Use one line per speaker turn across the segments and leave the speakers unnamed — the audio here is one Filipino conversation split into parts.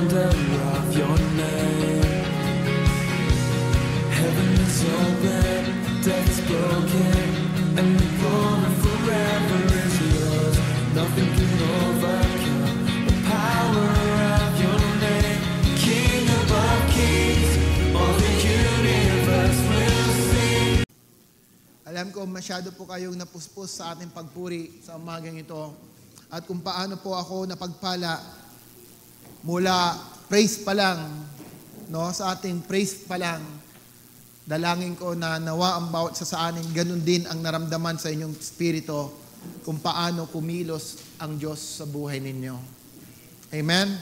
wonder of your name. Heaven is open, death is broken, and the glory forever is yours. Nothing can overcome the power of your name. King above kings, all the universe will sing.
Alam ko masyado po kayong napuspos sa ating pagpuri sa umagang ito. At kung paano po ako napagpala mula praise pa lang, no, sa ating praise pa lang, dalangin ko na nawa ang bawat sa anin, ganun din ang naramdaman sa inyong spirito kung paano kumilos ang Diyos sa buhay ninyo. Amen?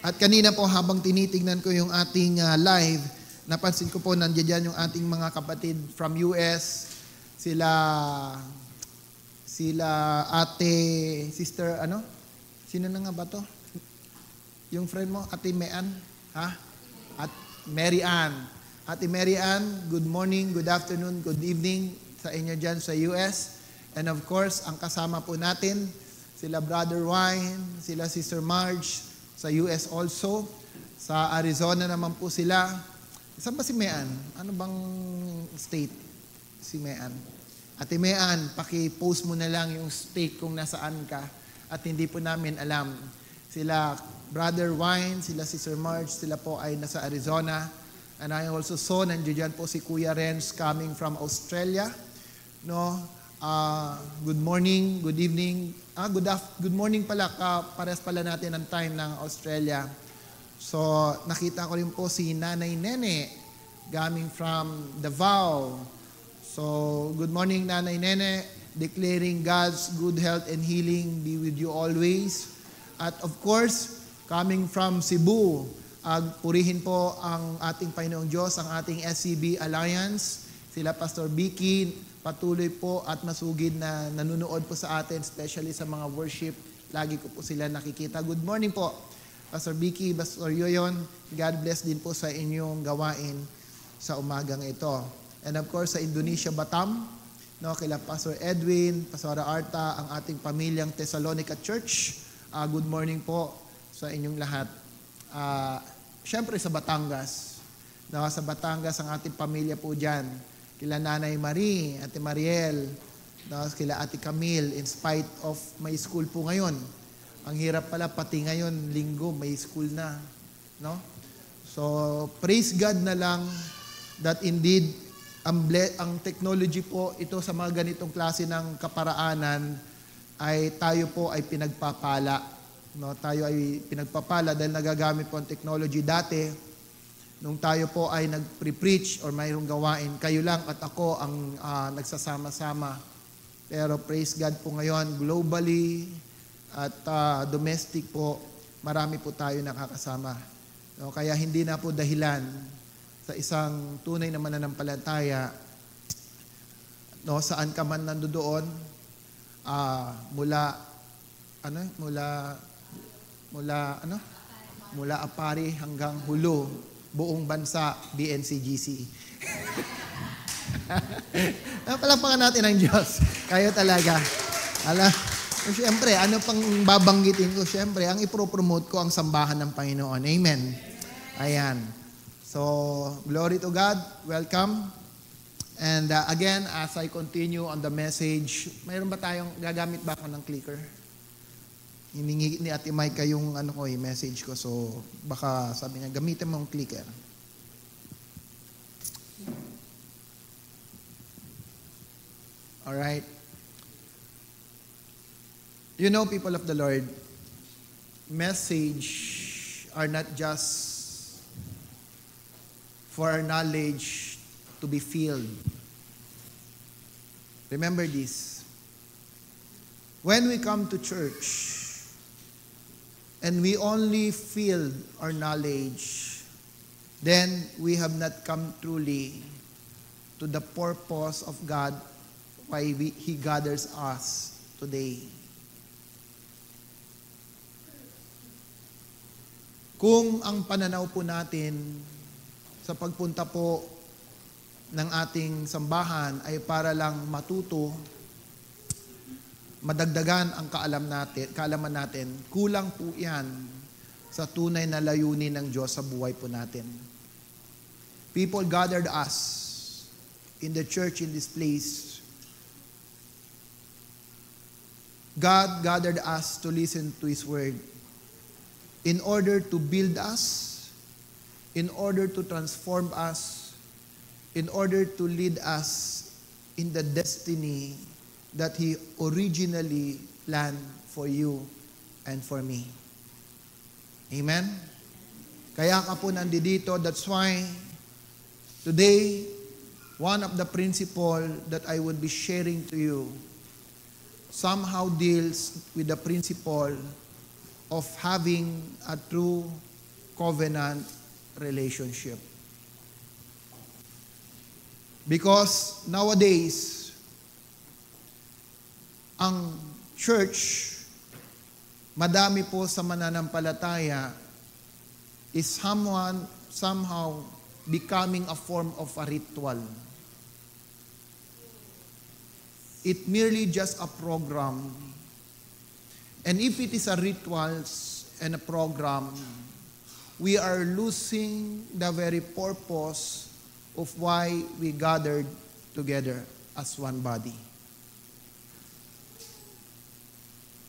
At kanina po habang tinitingnan ko yung ating live, napansin ko po nandiyan yung ating mga kapatid from US, sila ate, sister, Sino na nga ba to? Yung friend mo, Ate Mean? Ha? At Mary Ann. Ate Mary Ann, good morning, good afternoon, good evening sa inyo dyan sa US. And of course, ang kasama po natin, sila Brother Wine, sila Sister Marge, sa US also. Sa Arizona naman po sila. Saan ba si Mean? Ano bang state? Si Mean. Ate Mean, paki-post mo na lang yung state kung nasaan ka at hindi po namin alam. Sila Brother Wine, sila Sister Marge, sila po ay nasa Arizona. And I also saw, nandiyan po si Kuya Renz coming from Australia. No? Good morning, good evening. Good morning pala, pares pala natin ang time ng Australia. So, nakita ko rin po si Nanay Nene coming from Davao. So, good morning, Nanay Nene, declaring God's good health and healing be with you always. At of course, coming from Cebu, purihin po ang ating Panginoong Diyos, ang ating SCB Alliance. Sila Pastor Vicky, patuloy po at masugid na nanonood po sa atin, especially sa mga worship. Lagi ko po sila nakikita. Good morning po, Pastor Vicky, Pastor Yoyon. God bless din po sa inyong gawain sa umagang ito. And of course, sa Indonesia, Batam, no, kila Pastor Edwin, Pastor Arta, ang ating pamilyang Thessalonica Church. Good morning po sa inyong lahat. Siyempre sa Batangas. No, sa Batangas, ang ating pamilya po dyan. Kila Nanay Marie, Ate Mariel, no, kila Ate Camille, in spite of may school po ngayon. Ang hirap pala, pati ngayon, linggo, may school na. No? So, praise God na lang that indeed, ang technology po, ito sa mga ganitong klase ng kaparaanan, ay tayo po ay pinagpapala. No, tayo ay pinagpapala dahil nagagamit po ang technology. Dati, nung tayo po ay nag-preach or mayroong gawain, kayo lang at ako ang nagsasama-sama. Pero praise God po ngayon, globally at domestic po, marami po tayo nakakasama. No, kaya hindi na po dahilan sa isang tunay na mananampalataya, no, saan ka man nandoon, mula Apari hanggang Hulo, buong bansa, BNCGC. Palapakan natin ang Diyos. Kayo talaga. Siyempre, ano pang babanggitin ko? Siyempre, ang ipropromote ko ang sambahan ng Panginoon. Amen. Ayan. So, glory to God. Welcome. And again, as I continue on the message, mayroon ba gagamit ba ako ng clicker? Hiningi ni Ate Mike yung message ko. So, baka sabi niya, gamitin mo yung clicker. Alright. You know, people of the Lord, message are not just for our knowledge to be filled. Remember this. When we come to church and we only feel our knowledge, then we have not come truly to the purpose of God why He gathers us today. Kung ang pananaw po natin sa pagpunta po ng ating sambahan ay para lang matuto, madagdagan ang kaalaman natin, kulang po yan sa tunay na layunin ng Diyos sa buhay po natin. People gathered us in the church in this place. God gathered us to listen to His Word in order to build us, in order to transform us, in order to lead us in the destiny that He originally planned for you and for me. Amen? Kaya ka po nandito. That's why today, one of the principle that I would be sharing to you somehow deals with the principle of having a true covenant relationship. Because nowadays, ang church, madami po sa mananampalataya, is somehow becoming a form of a ritual. It merely just a program. And if it is a rituals and a program, we are losing the very purpose of why we gathered together as one body.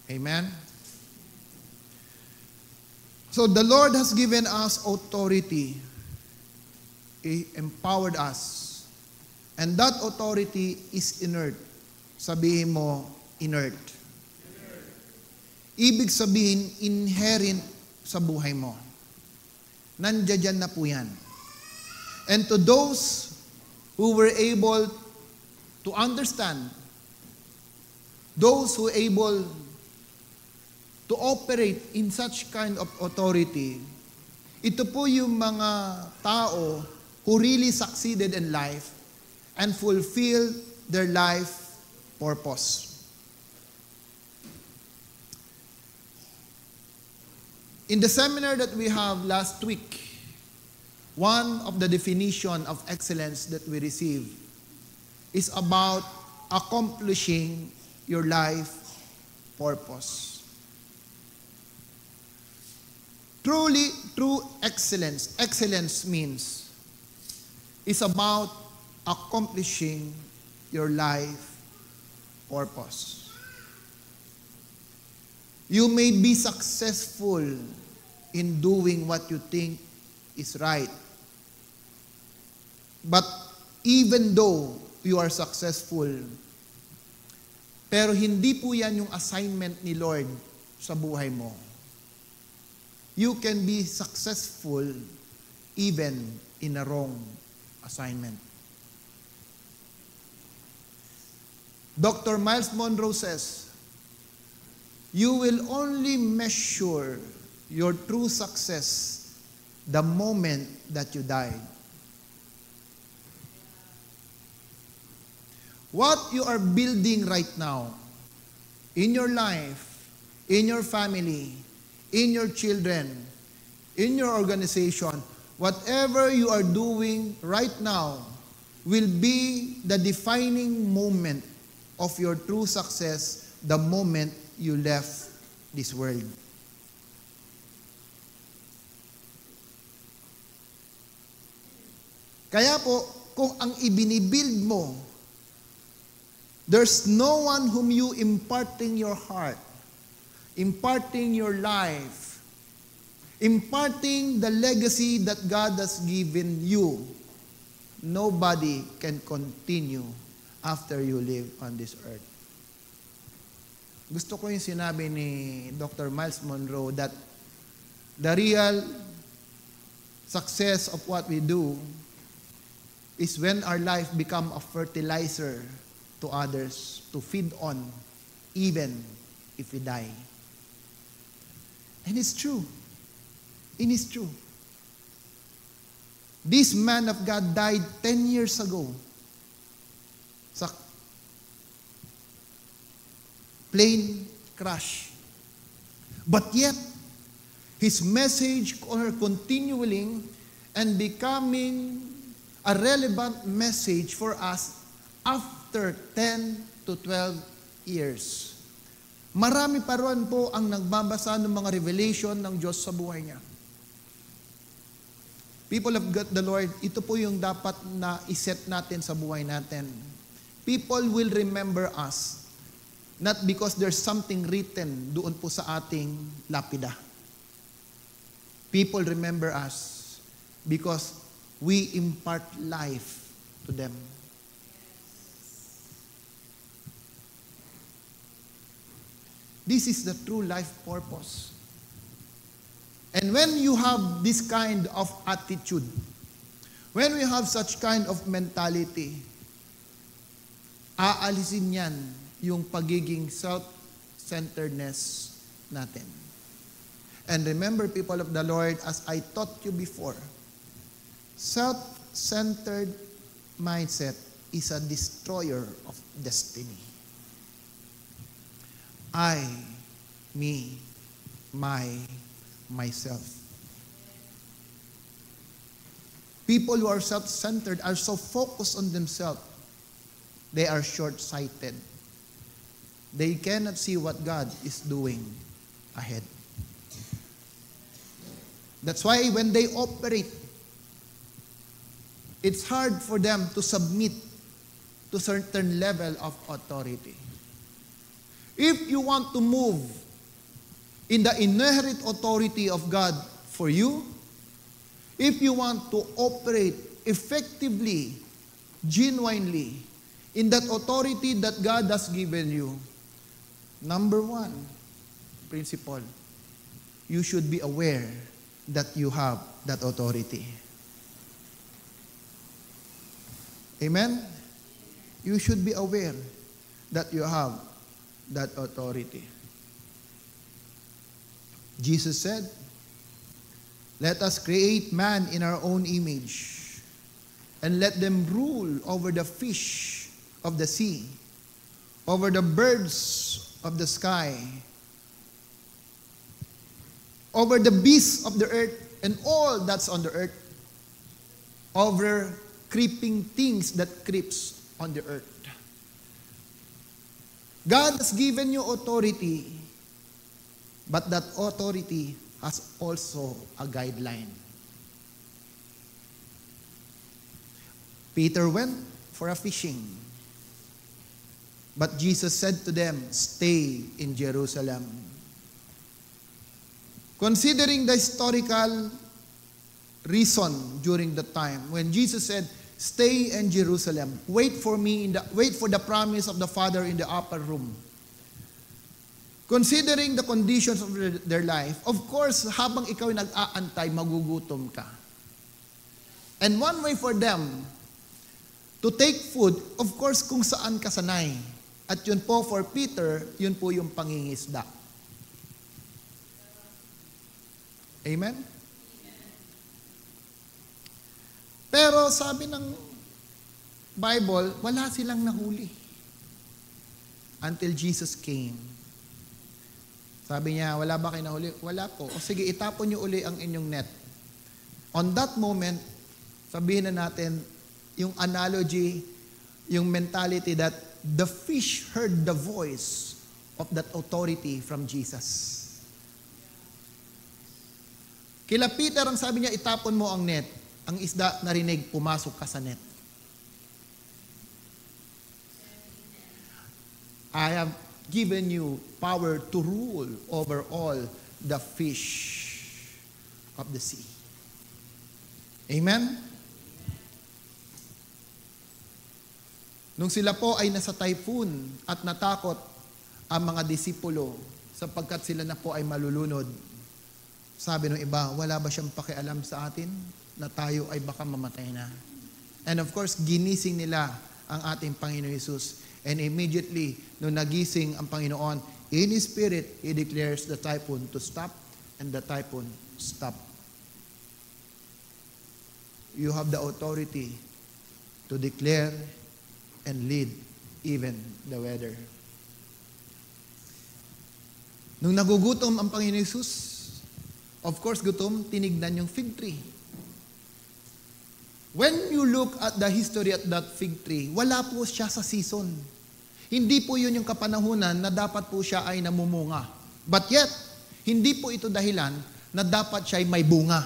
Amen? So the Lord has given us authority. He empowered us. And that authority is inert. Sabihin mo, inert. Ibig sabihin, inherent sa buhay mo. Nandiyan na po yan. And to those who were able to understand, those who were able to operate in such kind of authority, ito po yung mga tao who really succeeded in life and fulfilled their life purpose. In the seminar that we have last week, one of the definition of excellence that we receive is about accomplishing your life purpose. True excellence. Excellence means is about accomplishing your life purpose. You may be successful in doing what you think is right. But even though you are successful, pero hindi po yan yung assignment ni Lord sa buhay mo. You can be successful even in a wrong assignment. Dr. Miles Monroe says, you will only measure your true success the moment that you die. What you are building right now, in your life, in your family, in your children, in your organization, whatever you are doing right now will be the defining moment of your true success the moment you left this world. Kaya po, kung ang ibinibuild mo, there's no one whom you imparting your heart, imparting your life, imparting the legacy that God has given you, nobody can continue after you live on this earth. Gusto ko yung sinabi ni Dr. Miles Monroe that the real success of what we do is when our life become a fertilizer to others to feed on even if we die. And it's true. It is true. This man of God died 10 years ago sa plane crash. But yet, his message are continuing and becoming a relevant message for us after 10 to 12 years. Marami pa ron po ang nagbabasa ng mga revelation ng Diyos sa buhay niya. People of God, the Lord, ito po yung dapat na iset natin sa buhay natin. People will remember us, not because there's something written doon po sa ating lapida. People remember us because we impart life to them. This is the true life purpose. And when you have this kind of attitude, when we have such kind of mentality, aalisin yan yung pagiging self-centeredness natin. And remember, people of the Lord, as I taught you before, self-centered mindset is a destroyer of destiny. I, me, myself. People who are self-centered are so focused on themselves, they are short-sighted. They cannot see what God is doing ahead. That's why when they operate, it's hard for them to submit to certain level of authority. If you want to move in the inherent authority of God for you, if you want to operate effectively, genuinely, in that authority that God has given you, number one principle, you should be aware that you have that authority. Amen? You should be aware that you have that authority. Jesus said, "Let us create man in our own image, and let them rule over the fish of the sea, over the birds of the sky, over the beasts of the earth, and all that's on the earth, over creeping things that creeps on the earth." God has given you authority, but that authority has also a guideline. Peter went for a fishing, but Jesus said to them, "Stay in Jerusalem." Considering the historical reason during the time when Jesus said, "Stay in Jerusalem, wait for the promise of the Father in the upper room." Considering the conditions of their life, of course, habang ikaw ay nag-aantay, magugutom ka. And one way for them to take food, of course, kung saan ka sanay. At yun po for Peter, yun po yung pangingisda. Amen? Pero sabi ng Bible, wala silang nahuli. Until Jesus came. Sabi niya, wala ba kayo nahuli? Wala po. O sige, itapon niyo uli ang inyong net. On that moment, sabihin na natin, yung analogy, yung mentality that the fish heard the voice of that authority from Jesus. Kila Peter, ang sabi niya, itapon mo ang net. Ang isda narinig, pumasok ka sa net. I have given you power to rule over all the fish of the sea. Amen? Nung sila po ay nasa typhoon at natakot ang mga disipulo sapagkat sila na po ay malulunod, sabi ng iba, wala ba siyang pakialam sa atin na tayo ay baka mamatay na? And of course, ginising nila ang ating Panginoon Jesus. And immediately, nung nagising ang Panginoon, in His Spirit, He declares the typhoon to stop, and the typhoon stopped. You have the authority to declare and lead even the weather. Nung nagugutom ang Panginoon Jesus, of course, gutom, tinignan yung fig tree. When you look at the history at that fig tree, wala po siya sa season. Hindi po yun yung kapanahunan na dapat po siya ay namumunga. But yet, hindi po ito dahilan na dapat siya ay may bunga.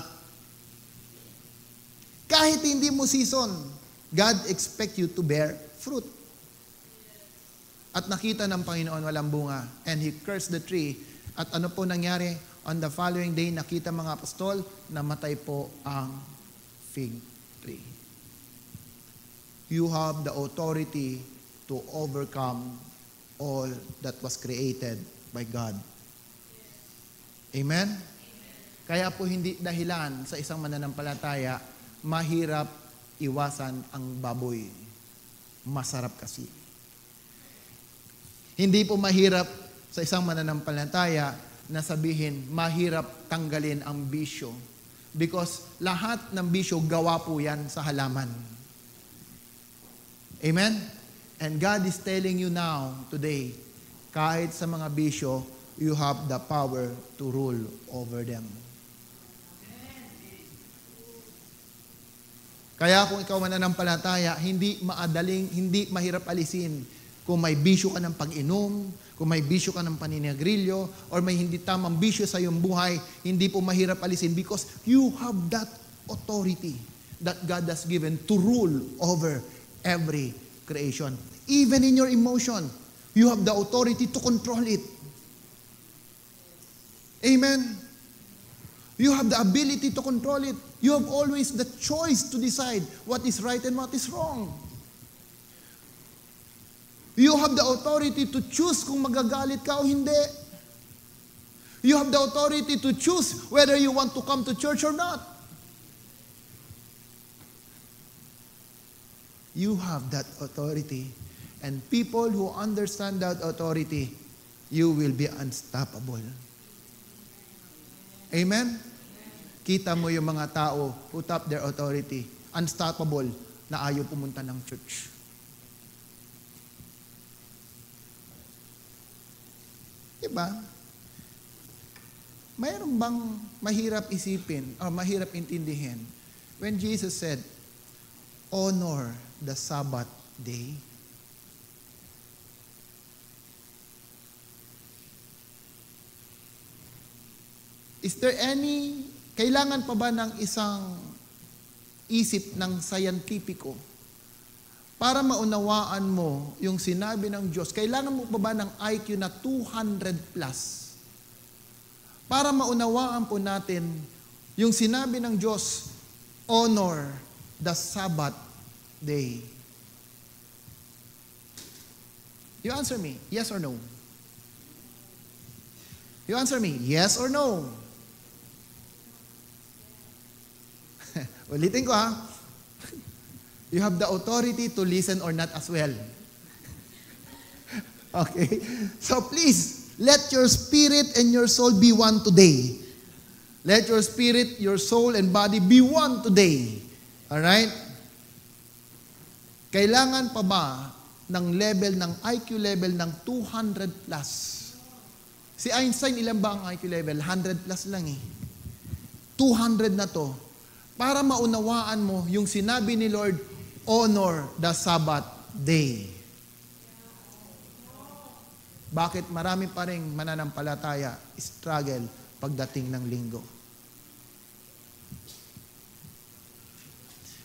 Kahit hindi mo season, God expect you to bear fruit. At nakita ng Panginoon walang bunga. And He cursed the tree. At ano po nangyari? On the following day, nakita mga apostol, namatay po ang fig tree. You have the authority to overcome all that was created by God. Amen? Kaya po hindi dahilan sa isang mananampalataya, mahirap iwasan ang baboy. Masarap kasi. Hindi po mahirap sa isang mananampalataya na sabihin, mahirap tanggalin ang bisyo. Because lahat ng bisyo, gawa po yan sa halaman. Amen? And God is telling you now, today, kahit sa mga bisyo, you have the power to rule over them. Kaya kung ikaw mananampalataya, hindi mahirap alisin. Kung may bisyo ka ng pag-inom, kung may bisyo ka ng paninigrilyo, or may hindi tamang bisyo sa iyong buhay, hindi po mahirap alisin because you have that authority that God has given to rule over every creation. Even in your emotion, you have the authority to control it. Amen? You have the ability to control it. You have always the choice to decide what is right and what is wrong. You have the authority to choose kung magagalit ka o hindi. You have the authority to choose whether you want to come to church or not. You have that authority. And people who understand that authority, you will be unstoppable. Amen? Kita mo yung mga tao who tap their authority, unstoppable, na ayaw pumunta ng church. Diba? Mayroon bang mahirap isipin o mahirap intindihin when Jesus said, honor the Sabbath day? Is there kailangan pa ba ng isang isip ng scientifico para maunawaan mo yung sinabi ng Diyos? Kailangan mo pa ba ng IQ na 200 plus? Para maunawaan po natin yung sinabi ng Diyos, honor the Sabbath day. You answer me, yes or no? You answer me, yes or no? Ulitin ko ha. You have the authority to listen or not as well. Okay? So please, let your spirit and your soul be one today. Let your spirit, your soul, and body be one today. Alright? Kailangan pa ba ng level, ng IQ level ng 200 plus? Si Einstein, ilan ba ang IQ level? 100 plus lang eh. 200 na to. Para maunawaan mo yung sinabi ni Lord, honor the Sabbath day. Bakit marami pa rin mananampalataya, struggle pagdating ng linggo?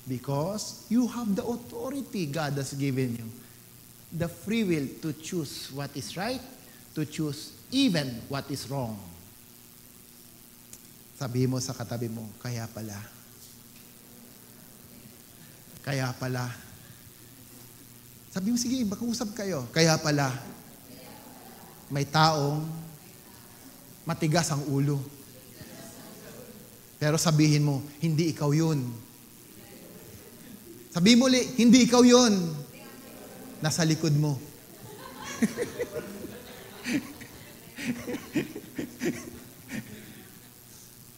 Because you have the authority God has given you. The free will to choose what is right, to choose even what is wrong. Sabi mo sa katabi mo, kaya pala. Kaya pala. Sabi mo, sige, mag-usap kayo. Kaya pala. May taong matigas ang ulo. Pero sabihin mo, hindi ikaw yun. Sabihin mo ulit, hindi ikaw yun. Nasa likod mo.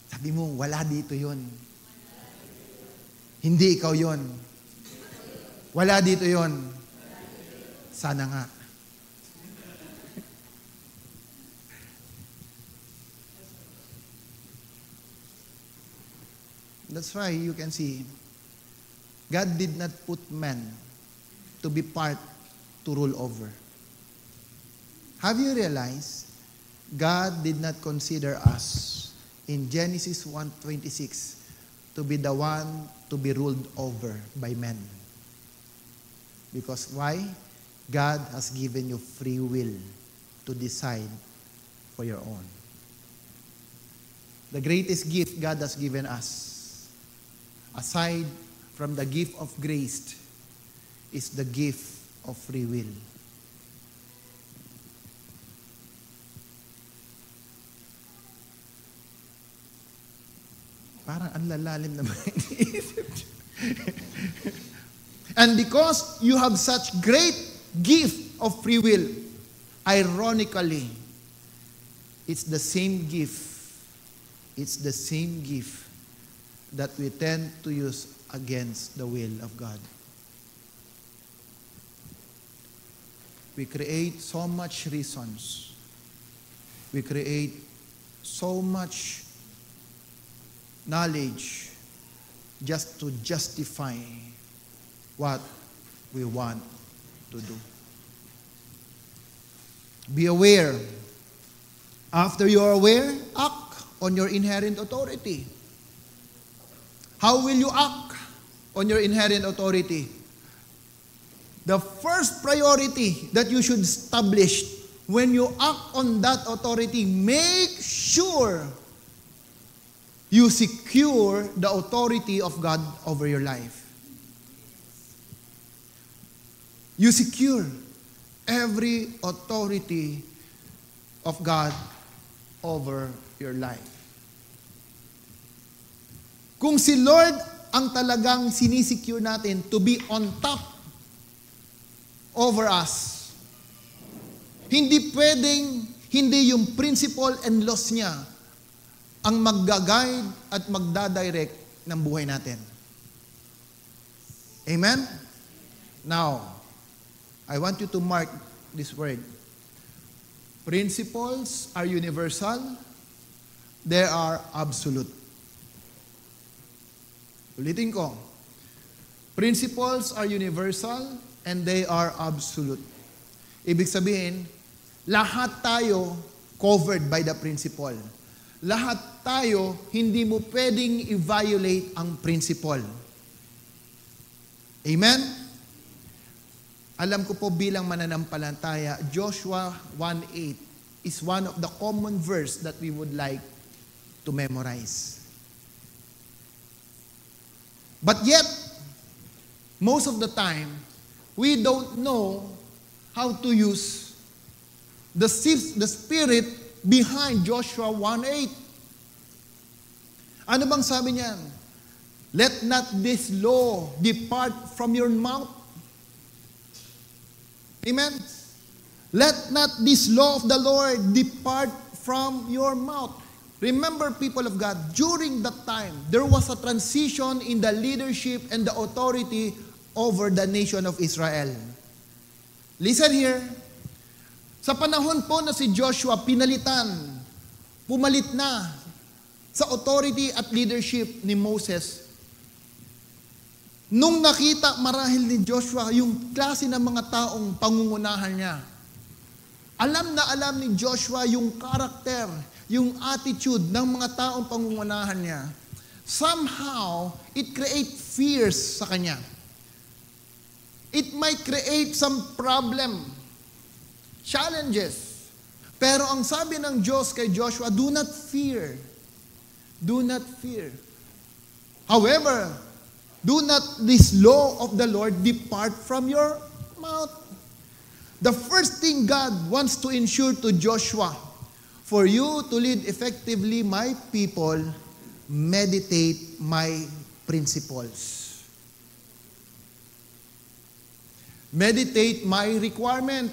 Sabi mo, wala dito yun. Hindi ikaw yun. Wala dito yon. Sana nga. That's why you can see, God did not put man to be part to rule over. have you realized God did not consider us in Genesis 1:26 to be the one to be ruled over by men? Because why? God has given you free will to decide for your own. The greatest gift God has given us, aside from the gift of grace, is the gift of free will. Parang ang lalalim naman iniisip. And because you have such great gift of free will, ironically, it's the same gift that we tend to use against the will of God. We create so much reasons. We create so much knowledge just to justify what we want to do. Be aware. After you are aware, act on your inherent authority. How will you act on your inherent authority? The first priority that you should establish when you act on that authority, make sure you secure the authority of God over your life. You secure every authority of God over your life. Kung si Lord ang talagang sinisecure natin to be on top over us, hindi pwedeng hindi yung principle and laws niya ang magga-guide at magda-direct ng buhay natin. Amen? Now, I want you to mark this word. Principles are universal. They are absolute. Ulitin ko. Principles are universal and they are absolute. Ibig sabihin, lahat tayo covered by the principle. Lahat tayo, hindi mo pwedeng i-violate ang principle. Amen? Alam ko po bilang mananampalataya, Joshua 1:8 is one of the common verse that we would like to memorize. But yet, most of the time, we don't know how to use the spirit behind Joshua 1:8. Ano bang sabi niyan? Let not this law depart from your mouth. Amen? Let not this law of the Lord depart from your mouth. Remember, people of God, during that time, there was a transition in the leadership and the authority over the nation of Israel. Listen here. Sa panahon po na si Joshua pinalitan, pumalit na sa authority at leadership ni Moses. Nung nakita marahil ni Joshua yung klase ng mga taong pangungunahan niya, alam na alam ni Joshua yung karakter, yung attitude ng mga taong pangungunahan niya. Somehow, it create fears sa kanya. It might create some problem, challenges. Pero ang sabi ng Diyos kay Joshua, do not fear. Do not fear. However, do not this law of the Lord depart from your mouth. The first thing God wants to ensure to Joshua, for you to lead effectively my people, meditate my principles. Meditate my requirement.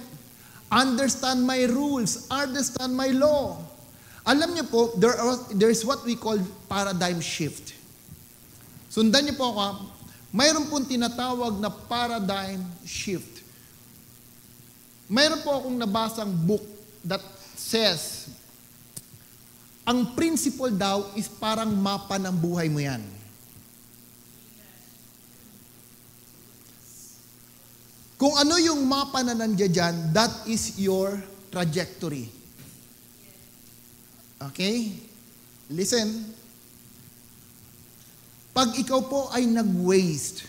Understand my rules. Understand my law. Alam niyo po, there's what we call paradigm shift. Sundan niyo po ako, mayroon pong tinatawag na paradigm shift. Mayroon po akong nabasang book that says, ang principle daw is parang mapa ng buhay mo yan. Kung ano yung mapa na nandiyan dyan, that is your trajectory. Okay? Listen. Pag ikaw po ay nag-waste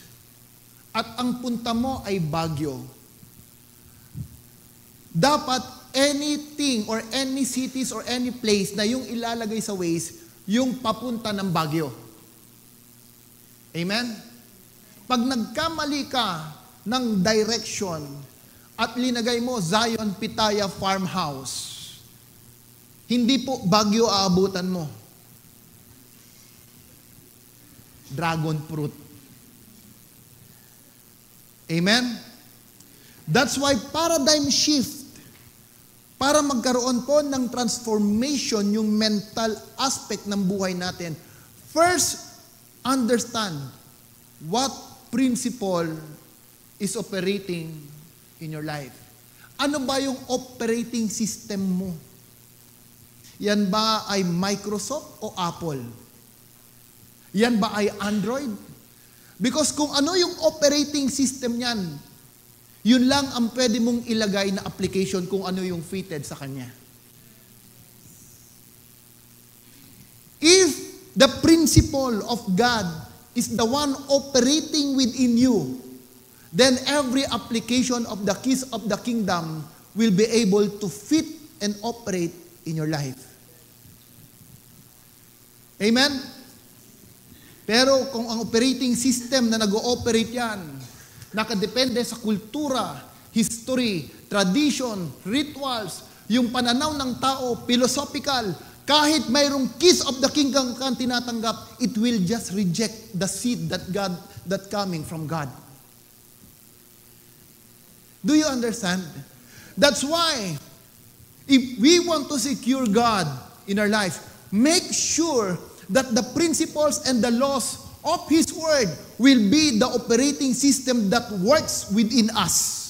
at ang punta mo ay Baguio, dapat anything or any cities or any place na yung ilalagay sa waste, yung papunta ng Baguio. Amen? Pag nagkamali ka ng direction at linagay mo Zion Pitaya Farmhouse, hindi po Baguio aabutan mo. Dragon fruit. Amen? That's why paradigm shift, para magkaroon po ng transformation yung mental aspect ng buhay natin, first, understand what principle is operating in your life. Ano ba yung operating system mo? Yan ba ay Microsoft o Apple? Yan ba ay Android? Because kung ano yung operating system niyan, yun lang ang pwede mong ilagay na application kung ano yung fitted sa kanya. If the principle of God is the one operating within you, then every application of the keys of the kingdom will be able to fit and operate in your life. Amen? Pero kung ang operating system na nag-ooperate yan, nakadepende sa kultura, history, tradition, rituals, yung pananaw ng tao, philosophical, kahit mayroong keys of the kingdom kang tinatanggap, it will just reject the seed that coming from God. Do you understand? That's why, if we want to secure God in our life, make sure that the principles and the laws of His Word will be the operating system that works within us.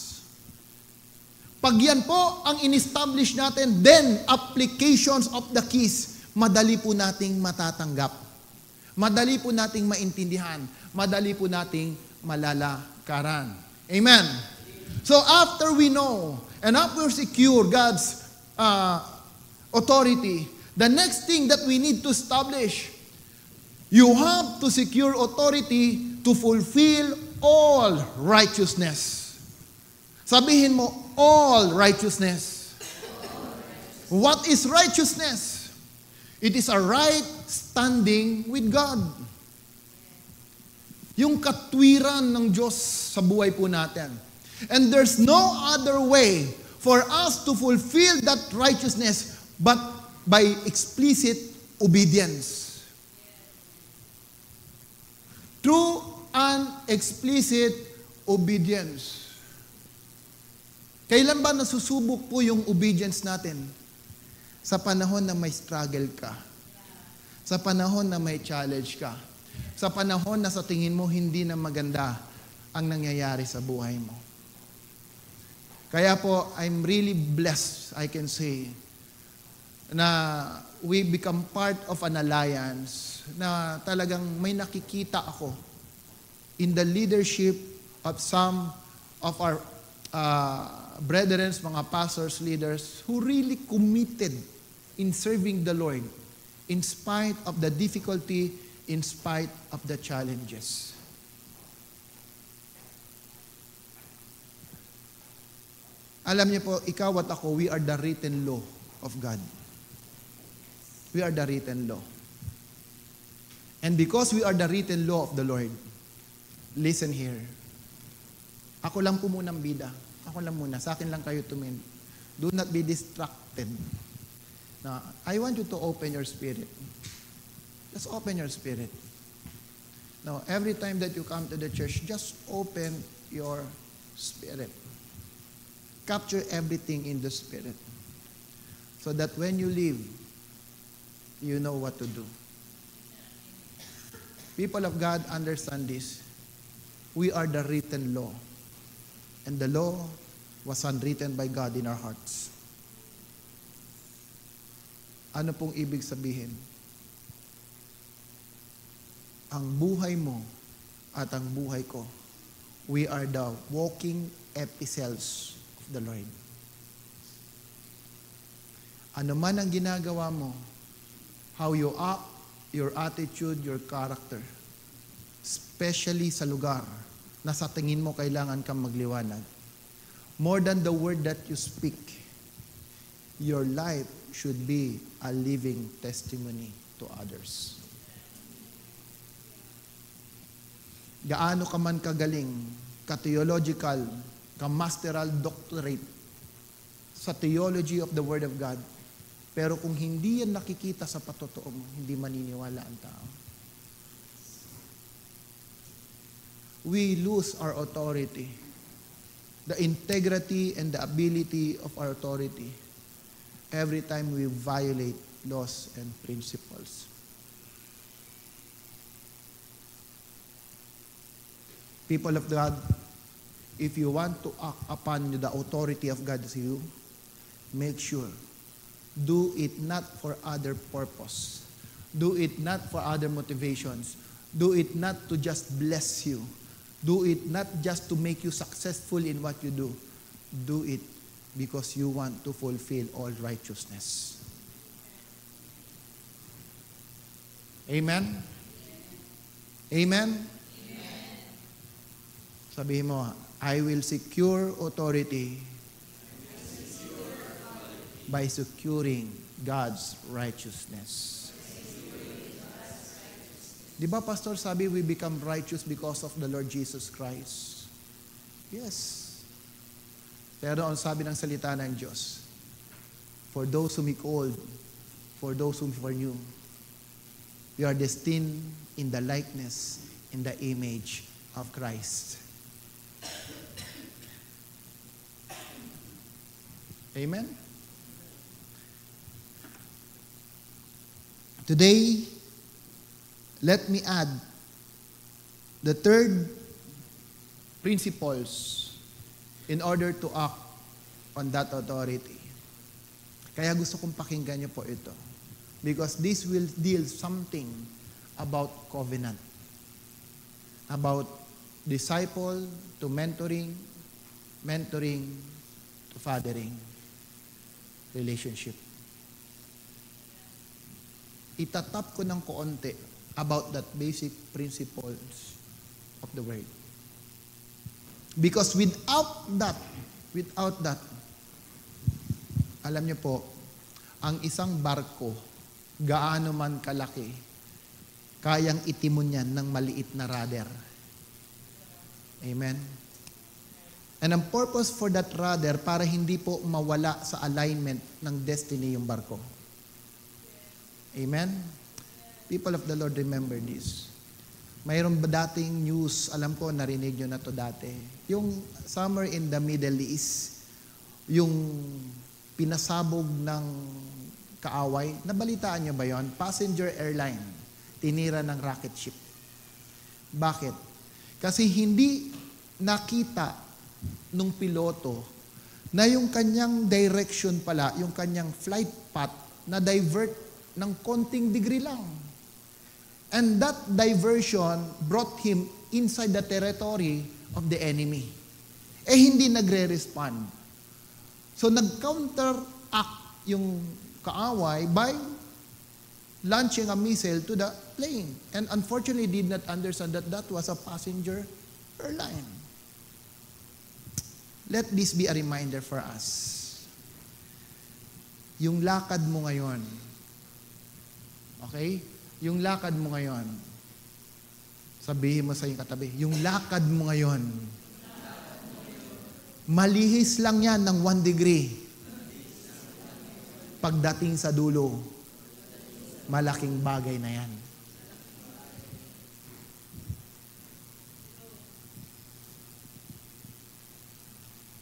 Pag yan po ang in-establish natin, then applications of the keys, madali po nating matatanggap. Madali po nating maintindihan. Madali po nating malalakaran. Amen? So after we know and after secure God's authority, the next thing that we need to establish, you have to secure authority to fulfill all righteousness. Sabihin mo, all righteousness. What is righteousness? It is a right standing with God. Yung katwiran ng Diyos sa buhay po natin. And there's no other way for us to fulfill that righteousness but by explicit obedience. True and explicit obedience. Kailan ba nasusubok po yung obedience natin? Sa panahon na may struggle ka. Sa panahon na may challenge ka. Sa panahon na sa tingin mo hindi na maganda ang nangyayari sa buhay mo. Kaya po, I'm really blessed, I can say, na we become part of an alliance na talagang may nakikita ako in the leadership of some of our brethren, mga pastors, leaders, who really committed in serving the Lord in spite of the difficulty, in spite of the challenges. Alam niyo po, ikaw at ako, we are the written law of God. We are the written law. And because we are the written law of the Lord, listen here. Ako lang po munang bida. Ako lang muna. Sa akin lang kayo tumingin. Do not be distracted. Now, I want you to open your spirit. Just open your spirit. Now, every time that you come to the church, just open your spirit. Capture everything in the spirit. So that when you leave, you know what to do. People of God, understand this. We are the written law. And the law was unwritten by God in our hearts. Ano pong ibig sabihin? Ang buhay mo at ang buhay ko, we are the walking epistles of the Lord. Ano man ang ginagawa mo, how you act, your attitude, your character, especially sa lugar na sa tingin mo kailangan kang magliwanag. More than the word that you speak, your life should be a living testimony to others. Gaano ka man kagaling, ka-theological, ka-masteral doctorate sa theology of the Word of God, pero kung hindi yan nakikita sa patotoo mo, hindi maniniwala ang tao. We lose our authority, the integrity and the ability of our authority every time we violate laws and principles. People of God, if you want to act upon the authority of God to you, make sure, do it not for other purpose. Do it not for other motivations. Do it not to just bless you. Do it not just to make you successful in what you do. Do it because you want to fulfill all righteousness. Amen? Amen? Sabihin mo, I will secure authority by securing God's righteousness. Di ba, Pastor, sabi we become righteous because of the Lord Jesus Christ? Yes. Pero ang sabi ng salita ng Diyos, for those whom He called, for those whom He foreknew, we are destined in the likeness, in the image of Christ. Amen? Today, let me add the third principles in order to act on that authority. Kaya gusto kong pakinggan niyo po ito. Because this will deal something about covenant. About disciple to mentoring, mentoring to fathering relationship. Itatap ko ng koonti about that basic principles of the word. Because without that, alam niyo po, ang isang barko, gaano man kalaki, kayang itimon yan ng maliit na rudder. Amen? And ang purpose for that rudder, para hindi po mawala sa alignment ng destiny yung barko. Amen? People of the Lord, remember this. Mayroon ba dating news, alam ko, narinig nyo na to dati. Yung somewhere in the Middle East, yung pinasabog ng kaaway, nabalitaan nyo ba yon? Passenger airline, tinira ng rocket ship. Bakit? Kasi hindi nakita nung piloto na yung kanyang direction pala, yung kanyang flight path, na divert ng konting degree lang. And that diversion brought him inside the territory of the enemy. Hindi nagre-respond. So nag-counteract yung kaaway by launching a missile to the plane. And unfortunately, did not understand that that was a passenger airline. Let this be a reminder for us. Yung lakad mo ngayon, okay? Yung lakad mo ngayon, sabihin mo sa iyong katabi, yung lakad mo ngayon, malihis lang yan ng 1 degree. Pagdating sa dulo, malaking bagay na yan.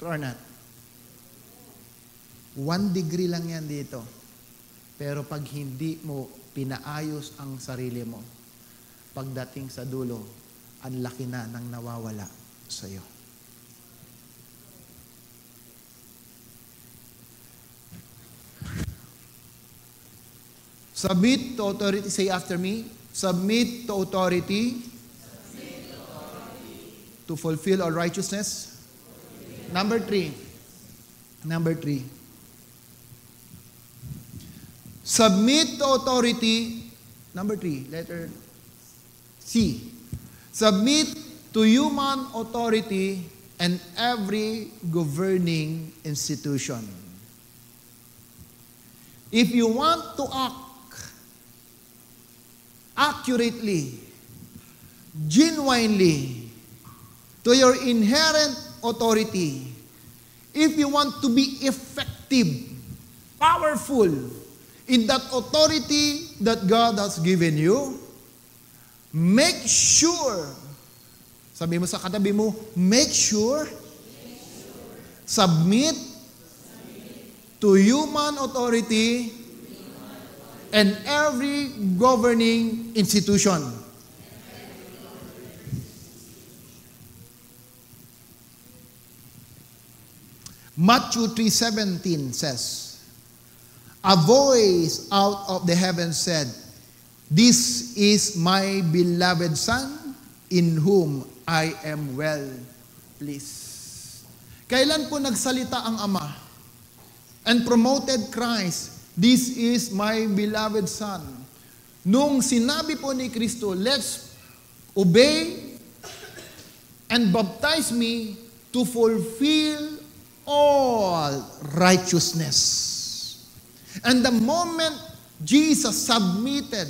True or not? 1 degree lang yan dito. Pero pag hindi mo pinaayos ang sarili mo, pagdating sa dulo, ang laki na ng nawawala sa iyo. Submit to authority. Say after me. Submit to authority. To fulfill all righteousness. Number 3. Submit to authority. Number 3, letter C. Submit to human authority and every governing institution. If you want to act accurately, genuinely, to your inherent authority, if you want to be effective, powerful in that authority that God has given you, make sure, sabi mo sa katabi mo, make sure, submit to human authority and every governing institution. Matthew 3:17 says, a voice out of the heavens said, "This is my beloved Son, in whom I am well pleased." Kailan po nagsalita ang Ama and promoted Christ, "This is my beloved Son"? Nung sinabi po ni Kristo, let's obey and baptize me to fulfill all righteousness. And the moment Jesus submitted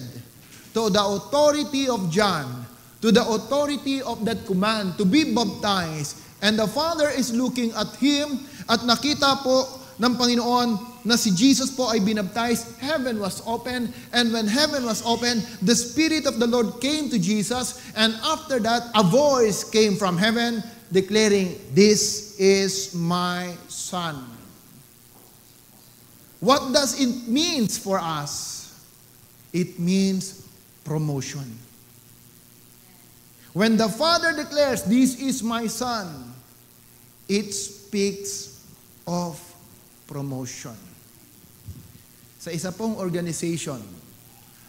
to the authority of John, to the authority of that command to be baptized, and the Father is looking at him, at nakita po ng Panginoon na si Jesus po ay binaptized, heaven was open, and when heaven was open, the Spirit of the Lord came to Jesus, and after that, a voice came from heaven declaring, "This is my Son." What does it mean for us? It means promotion. When the Father declares, "This is my Son," it speaks of promotion. Sa isa pong organization,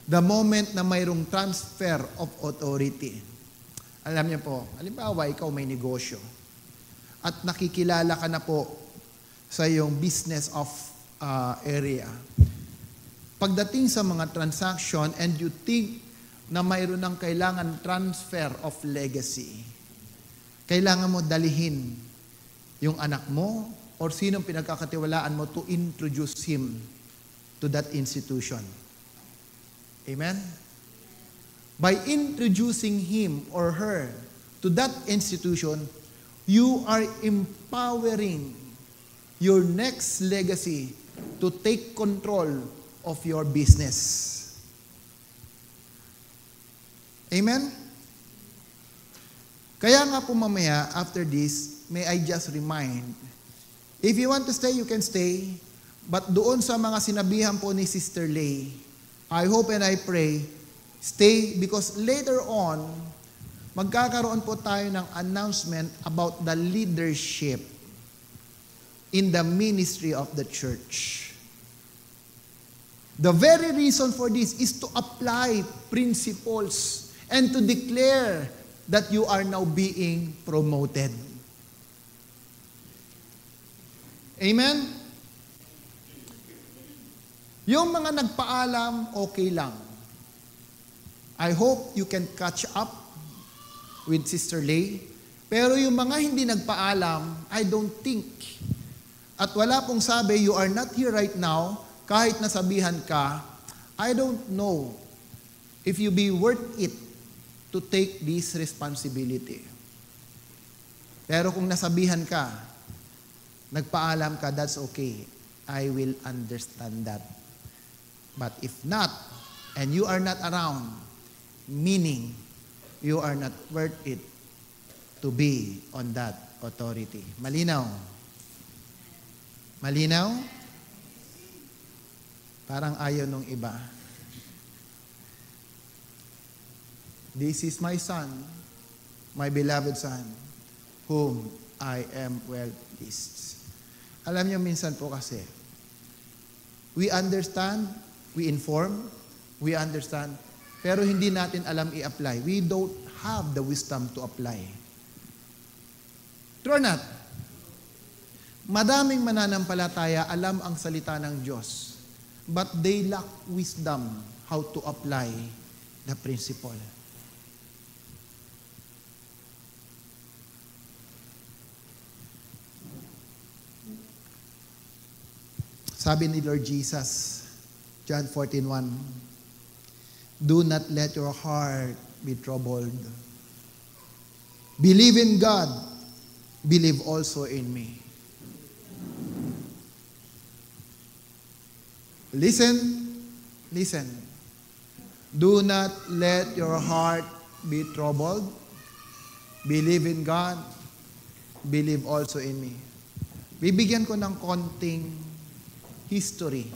the moment na mayroong transfer of authority, alam niyo po, halimbawa ikaw may negosyo at nakikilala ka na po sa iyong business of area. Pagdating sa mga transaction and you think na mayroon ng kailangan transfer of legacy, kailangan mo dalihin yung anak mo or sinong pinagkakatiwalaan mo to introduce him to that institution. Amen? By introducing him or her to that institution, you are empowering your next legacy to take control of your business. Amen? Kaya nga po mamaya, after this, may I just remind, if you want to stay, you can stay. But doon sa mga sinabihan po ni Sister Lay, I hope and I pray, stay, because later on, magkakaroon po tayo ng announcement about the leadership in the ministry of the church. The very reason for this is to apply principles and to declare that you are now being promoted. Amen? Yung mga nagpaalam, okay lang. I hope you can catch up with Sister Lay. Pero yung mga hindi nagpaalam, I don't think. At wala pong sabi, you are not here right now, kahit nasabihan ka, I don't know if you be worth it to take this responsibility. Pero kung nasabihan ka, nagpaalam ka, that's okay. I will understand that. But if not, and you are not around, meaning you are not worth it to be on that authority. Malinaw? Malinaw? Parang ayaw nung iba. This is my Son, my beloved Son, whom I am well pleased. Alam niyo minsan po kasi, we understand, we inform, we understand, pero hindi natin alam i-apply. We don't have the wisdom to apply. True or not? Madaming mananampalataya alam ang salita ng Diyos. but they lack wisdom how to apply the principle. Sabi ni Lord Jesus, John 14:1, do not let your heart be troubled. Believe in God, believe also in me. Listen. Do not let your heart be troubled. Believe in God, believe also in me. Bibigyan ko ng konting history.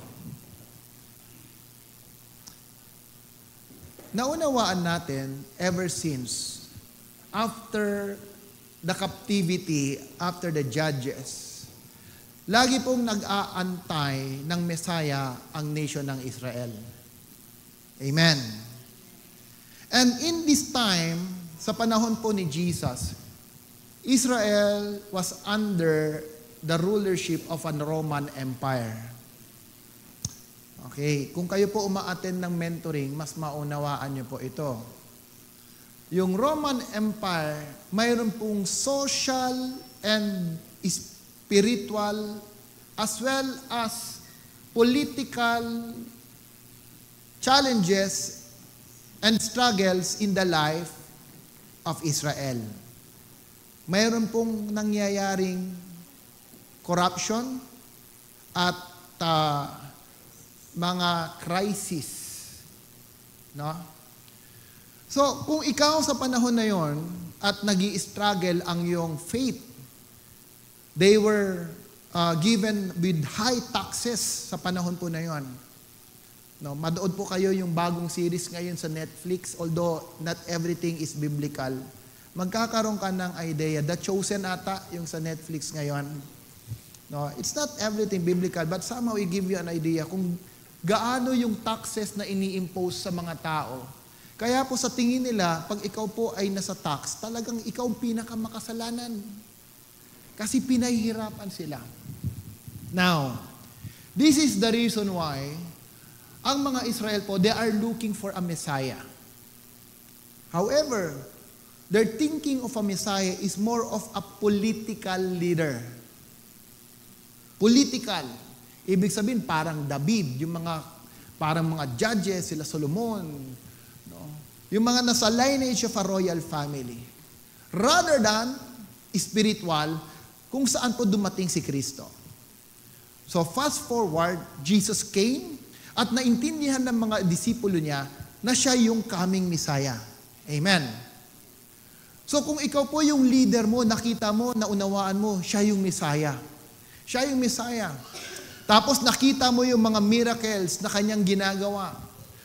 Naunawaan natin ever since after the captivity, after the judges, lagi pong nag-aantay ng Messiah ang nation ng Israel. Amen. And in this time, sa panahon po ni Jesus, Israel was under the rulership of a Roman Empire. Okay, kung kayo po uma-attend ng mentoring, mas maunawaan niyo po ito. Yung Roman Empire, mayroon pong social and spiritual as well as political challenges and struggles in the life of Israel. Mayroon pong nangyayaring corruption at mga crisis. No? So, kung ikaw sa panahon na yon at nag-i-struggle ang iyong faith, they were given with high taxes sa panahon po na yon. No, madood po kayo yung bagong series ngayon sa Netflix, although not everything is biblical. Magkakaroon ka ng idea. The Chosen ata, yung sa Netflix ngayon. No, it's not everything biblical, but somehow we give you an idea kung gaano yung taxes na ini-impose sa mga tao. Kaya po sa tingin nila, pag ikaw po ay nasa tax, talagang ikaw ang pinakamakasalanan. Kasi pinahihirapan sila. Now, this is the reason why ang mga Israel po, they are looking for a Messiah. However, their thinking of a Messiah is more of a political leader. Political. Ibig sabihin, parang David, yung parang mga judges, sila Solomon, no? Yung mga nasa lineage of a royal family. Rather than spiritual, kung saan po dumating si Kristo. So fast forward, Jesus came at naintindihan ng mga disipulo niya na siya yung coming Messiah. Amen. So kung ikaw po yung leader mo, nakita mo, naunawaan mo, siya yung Messiah. Siya yung Messiah. Tapos nakita mo yung mga miracles na kanyang ginagawa.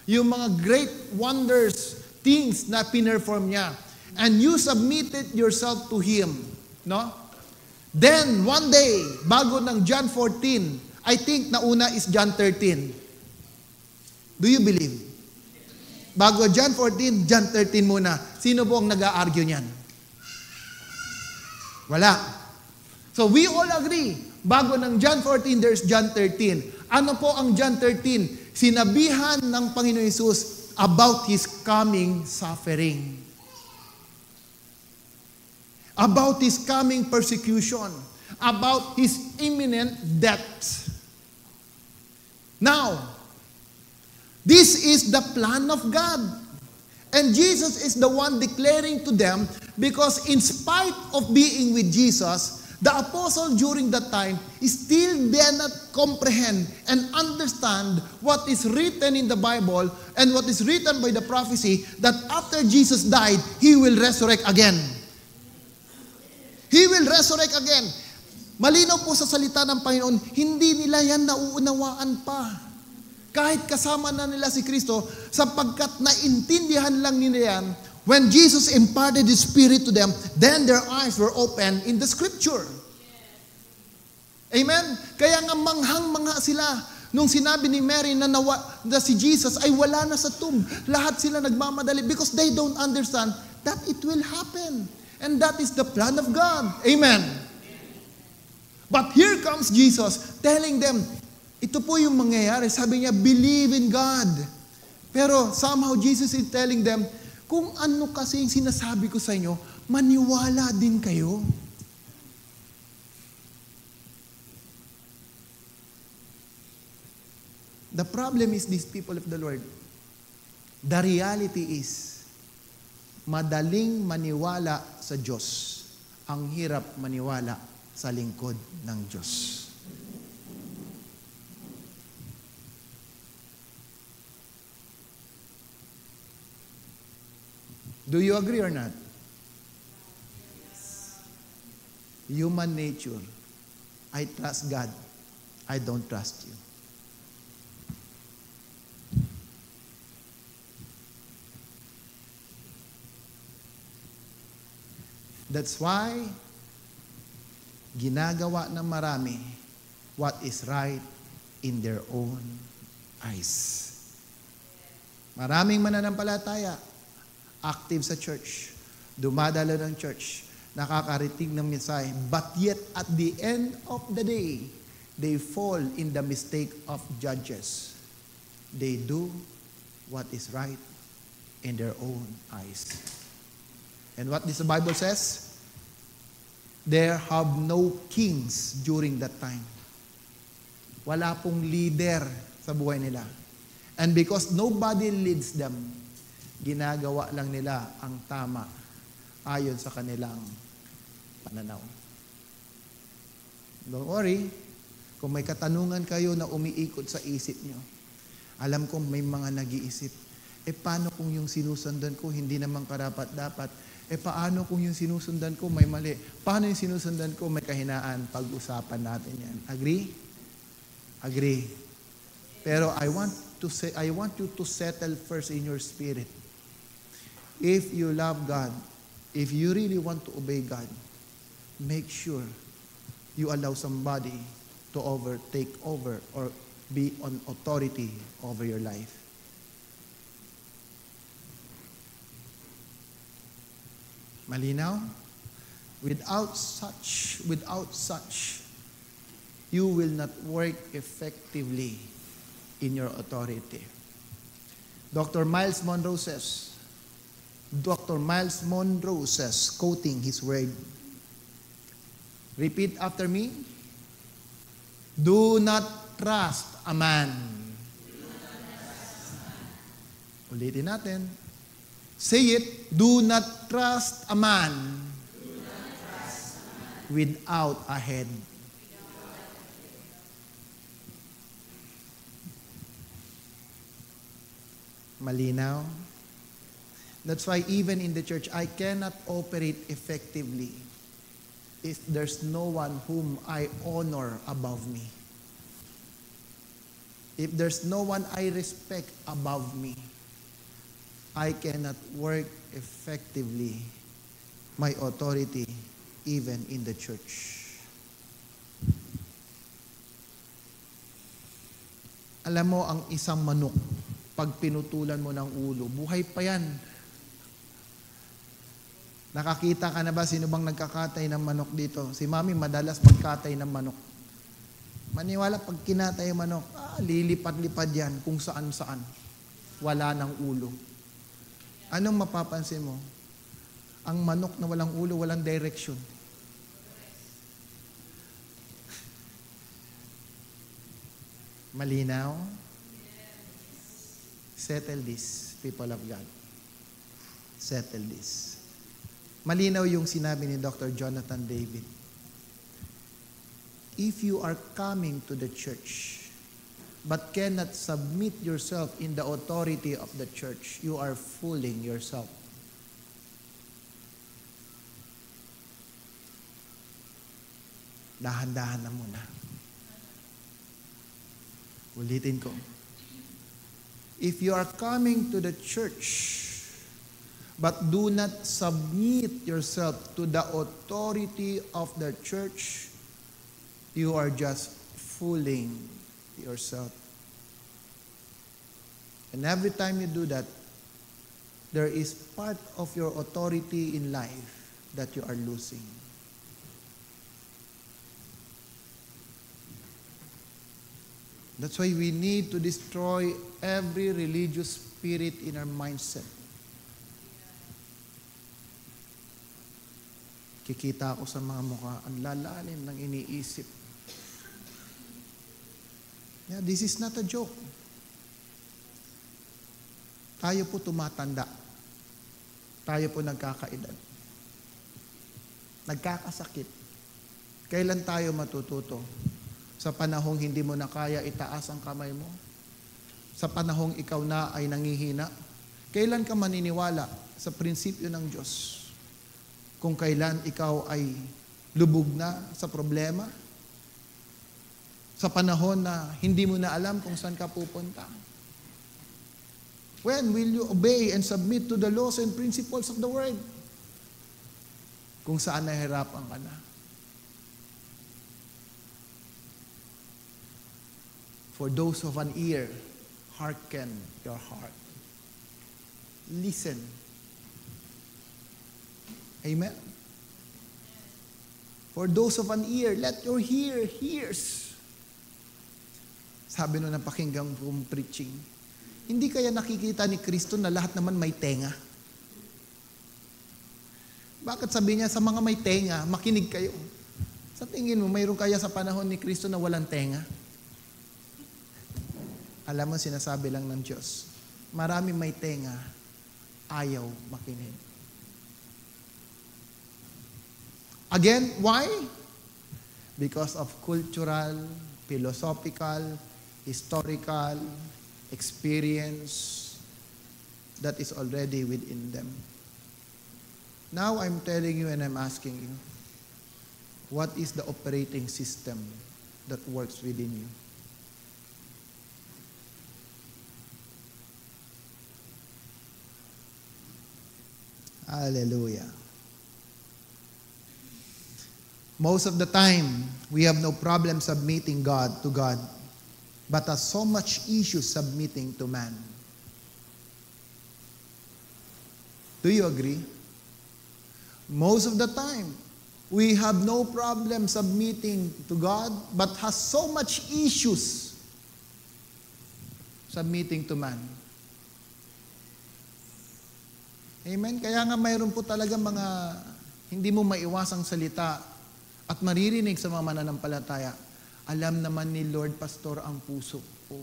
Yung mga great wonders, things na pinerform niya. And you submitted yourself to Him. No? Then, one day, bago ng John 14, I think nauna is John 13. Do you believe? Bago John 14, John 13 muna. Sino po ang nag-a-argue niyan? Wala. So we all agree. Bago ng John 14, there's John 13. Ano po ang John 13? Sinabihan ng Panginoon Hesus about His coming suffering. About His coming persecution. About His imminent death. Now, this is the plan of God. And Jesus is the one declaring to them because in spite of being with Jesus, the apostle during that time still did not comprehend and understand what is written in the Bible and what is written by the prophecy that after Jesus died, He will resurrect again. He will resurrect again. Malinaw po sa salita ng Panginoon, hindi nila yan nauunawaan pa. Kahit kasama na nila si Kristo, sapagkat naintindihan lang nila yan. When Jesus imparted His Spirit to them, then their eyes were opened in the Scripture. Amen? Kaya nga manghang-mangha sila nung sinabi ni Mary na si Jesus ay wala na sa tomb. Lahat sila nagmamadali because they don't understand that it will happen. And that is the plan of God. Amen? But here comes Jesus telling them, Ito po yung mangyayari. Sabi niya, believe in God. Pero somehow Jesus is telling them, kung ano kasi yung sinasabi ko sa inyo, maniwala din kayo. The problem is these people of the Lord. The reality is, madaling maniwala sa Diyos. Ang hirap maniwala sa lingkod ng Diyos. Do you agree or not? Human nature. I trust God. I don't trust you. That's why ginagawa ng marami what is right in their own eyes. Maraming mananampalataya, active sa church, dumadalo ng church, nakakariting ng mensahe, but yet at the end of the day, they fall in the mistake of judges. They do what is right in their own eyes. And what does the Bible says? There have no kings during that time. Wala pong leader sa buhay nila. And because nobody leads them, ginagawa lang nila ang tama ayon sa kanilang pananaw. Don't worry, kung may katanungan kayo na umiikot sa isip nyo, alam kong may mga nag-iisip, paano kung yung sinusundan ko hindi naman karapat-dapat? Paano kung yung sinusundan ko may mali? Paano yung sinusundan ko may kahinaan? Pag-usapan natin yan. Agree? Agree. Pero I want you to settle first in your spirit. If you love God, if you really want to obey God, make sure you allow somebody to take over or be on authority over your life. Malinaw? Without such, you will not work effectively in your authority. Dr. Miles Monroe says, quoting his word, repeat after me, do not trust a man. Ulitin natin. Say it, do not trust a man without a head. Malinaw? That's why even in the church, I cannot operate effectively if there's no one whom I honor above me. If there's no one I respect above me, I cannot work effectively my authority even in the church. Alam mo, ang isang manok, pag pinutulan mo ng ulo, buhay pa yan. Nakakita ka na ba sino bang nagkakatay ng manok dito? Si Mami madalas magkatay ng manok. Maniwala, pag kinatay yung manok, lilipad-lipad yan kung saan-saan. Wala ng ulo. Anong mapapansin mo? Ang manok na walang ulo, walang direction. Malinaw? Settle this, people of God. Settle this. Malinaw yung sinabi ni Dr. Jonathan David. If you are coming to the church, but cannot submit yourself in the authority of the church, you are fooling yourself. Dahan-dahan na muna. Ulitin ko. If you are coming to the church, but do not submit yourself to the authority of the church, you are just fooling yourself. And every time you do that, there is part of your authority in life that you are losing. That's why we need to destroy every religious spirit in our mindset. Kikita ako sa mga mukha, ang lalalim ng iniisip. Yeah, this is not a joke. Tayo po tumatanda. Tayo po nagkakaedad. Nagkakasakit. Kailan tayo matututo? Sa panahong hindi mo na kaya itaas ang kamay mo? Sa panahong ikaw na ay nangihina? Kailan ka maniniwala sa prinsipyo ng Diyos? Kung kailan ikaw ay lubog na sa problema? Sa panahon na hindi mo na alam kung saan ka pupunta? When will you obey and submit to the laws and principles of the Word? Kung saan nahihirapan ka na. For those of an ear, hearken your heart. Listen. Amen? For those of an ear, let your ear hears. Sabi nung napakinggang preaching, hindi kaya nakikita ni Kristo na lahat naman may tenga? Bakit sabi niya sa mga may tenga, makinig kayo? Sa tingin mo, mayroon kaya sa panahon ni Kristo na walang tenga? Alam mo, sinasabi lang ng Diyos, marami may tenga, ayaw makinig. Again, why? Because of cultural, philosophical, historical experience that is already within them. Now I'm telling you and I'm asking you, what is the operating system that works within you? Hallelujah. Most of the time, we have no problem submitting God to God, but has so much issue submitting to man. Do you agree? Most of the time, we have no problem submitting to God, but has so much issues submitting to man. Amen? Kaya nga mayroon po talaga mga hindi mo maiwasang salita at maririnig sa mga mananampalataya. Alam naman ni Lord, Pastor, ang puso ko.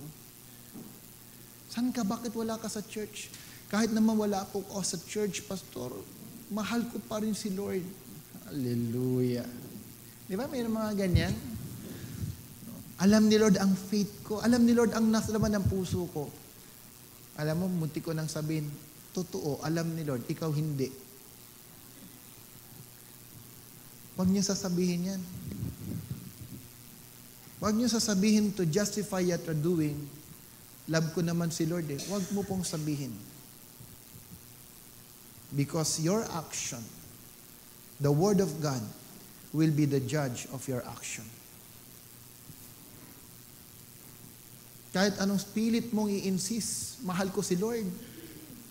Saan ka? Bakit wala ka sa church? Kahit naman wala po ako sa church, Pastor, mahal ko pa rin si Lord. Hallelujah. Di ba? Mayroon mga ganyan. Alam ni Lord ang faith ko. Alam ni Lord ang nasa laman ng puso ko. Alam mo, munti ko nang sabihin, totoo, alam ni Lord, ikaw hindi. Huwag niyo sasabihin yan. Huwag niyo sasabihin to justify what you're doing. Love ko naman si Lord eh. Huwag mo pong sabihin. Because your action, the Word of God, will be the judge of your action. Kahit anong spirit mong i-insist, mahal ko si Lord,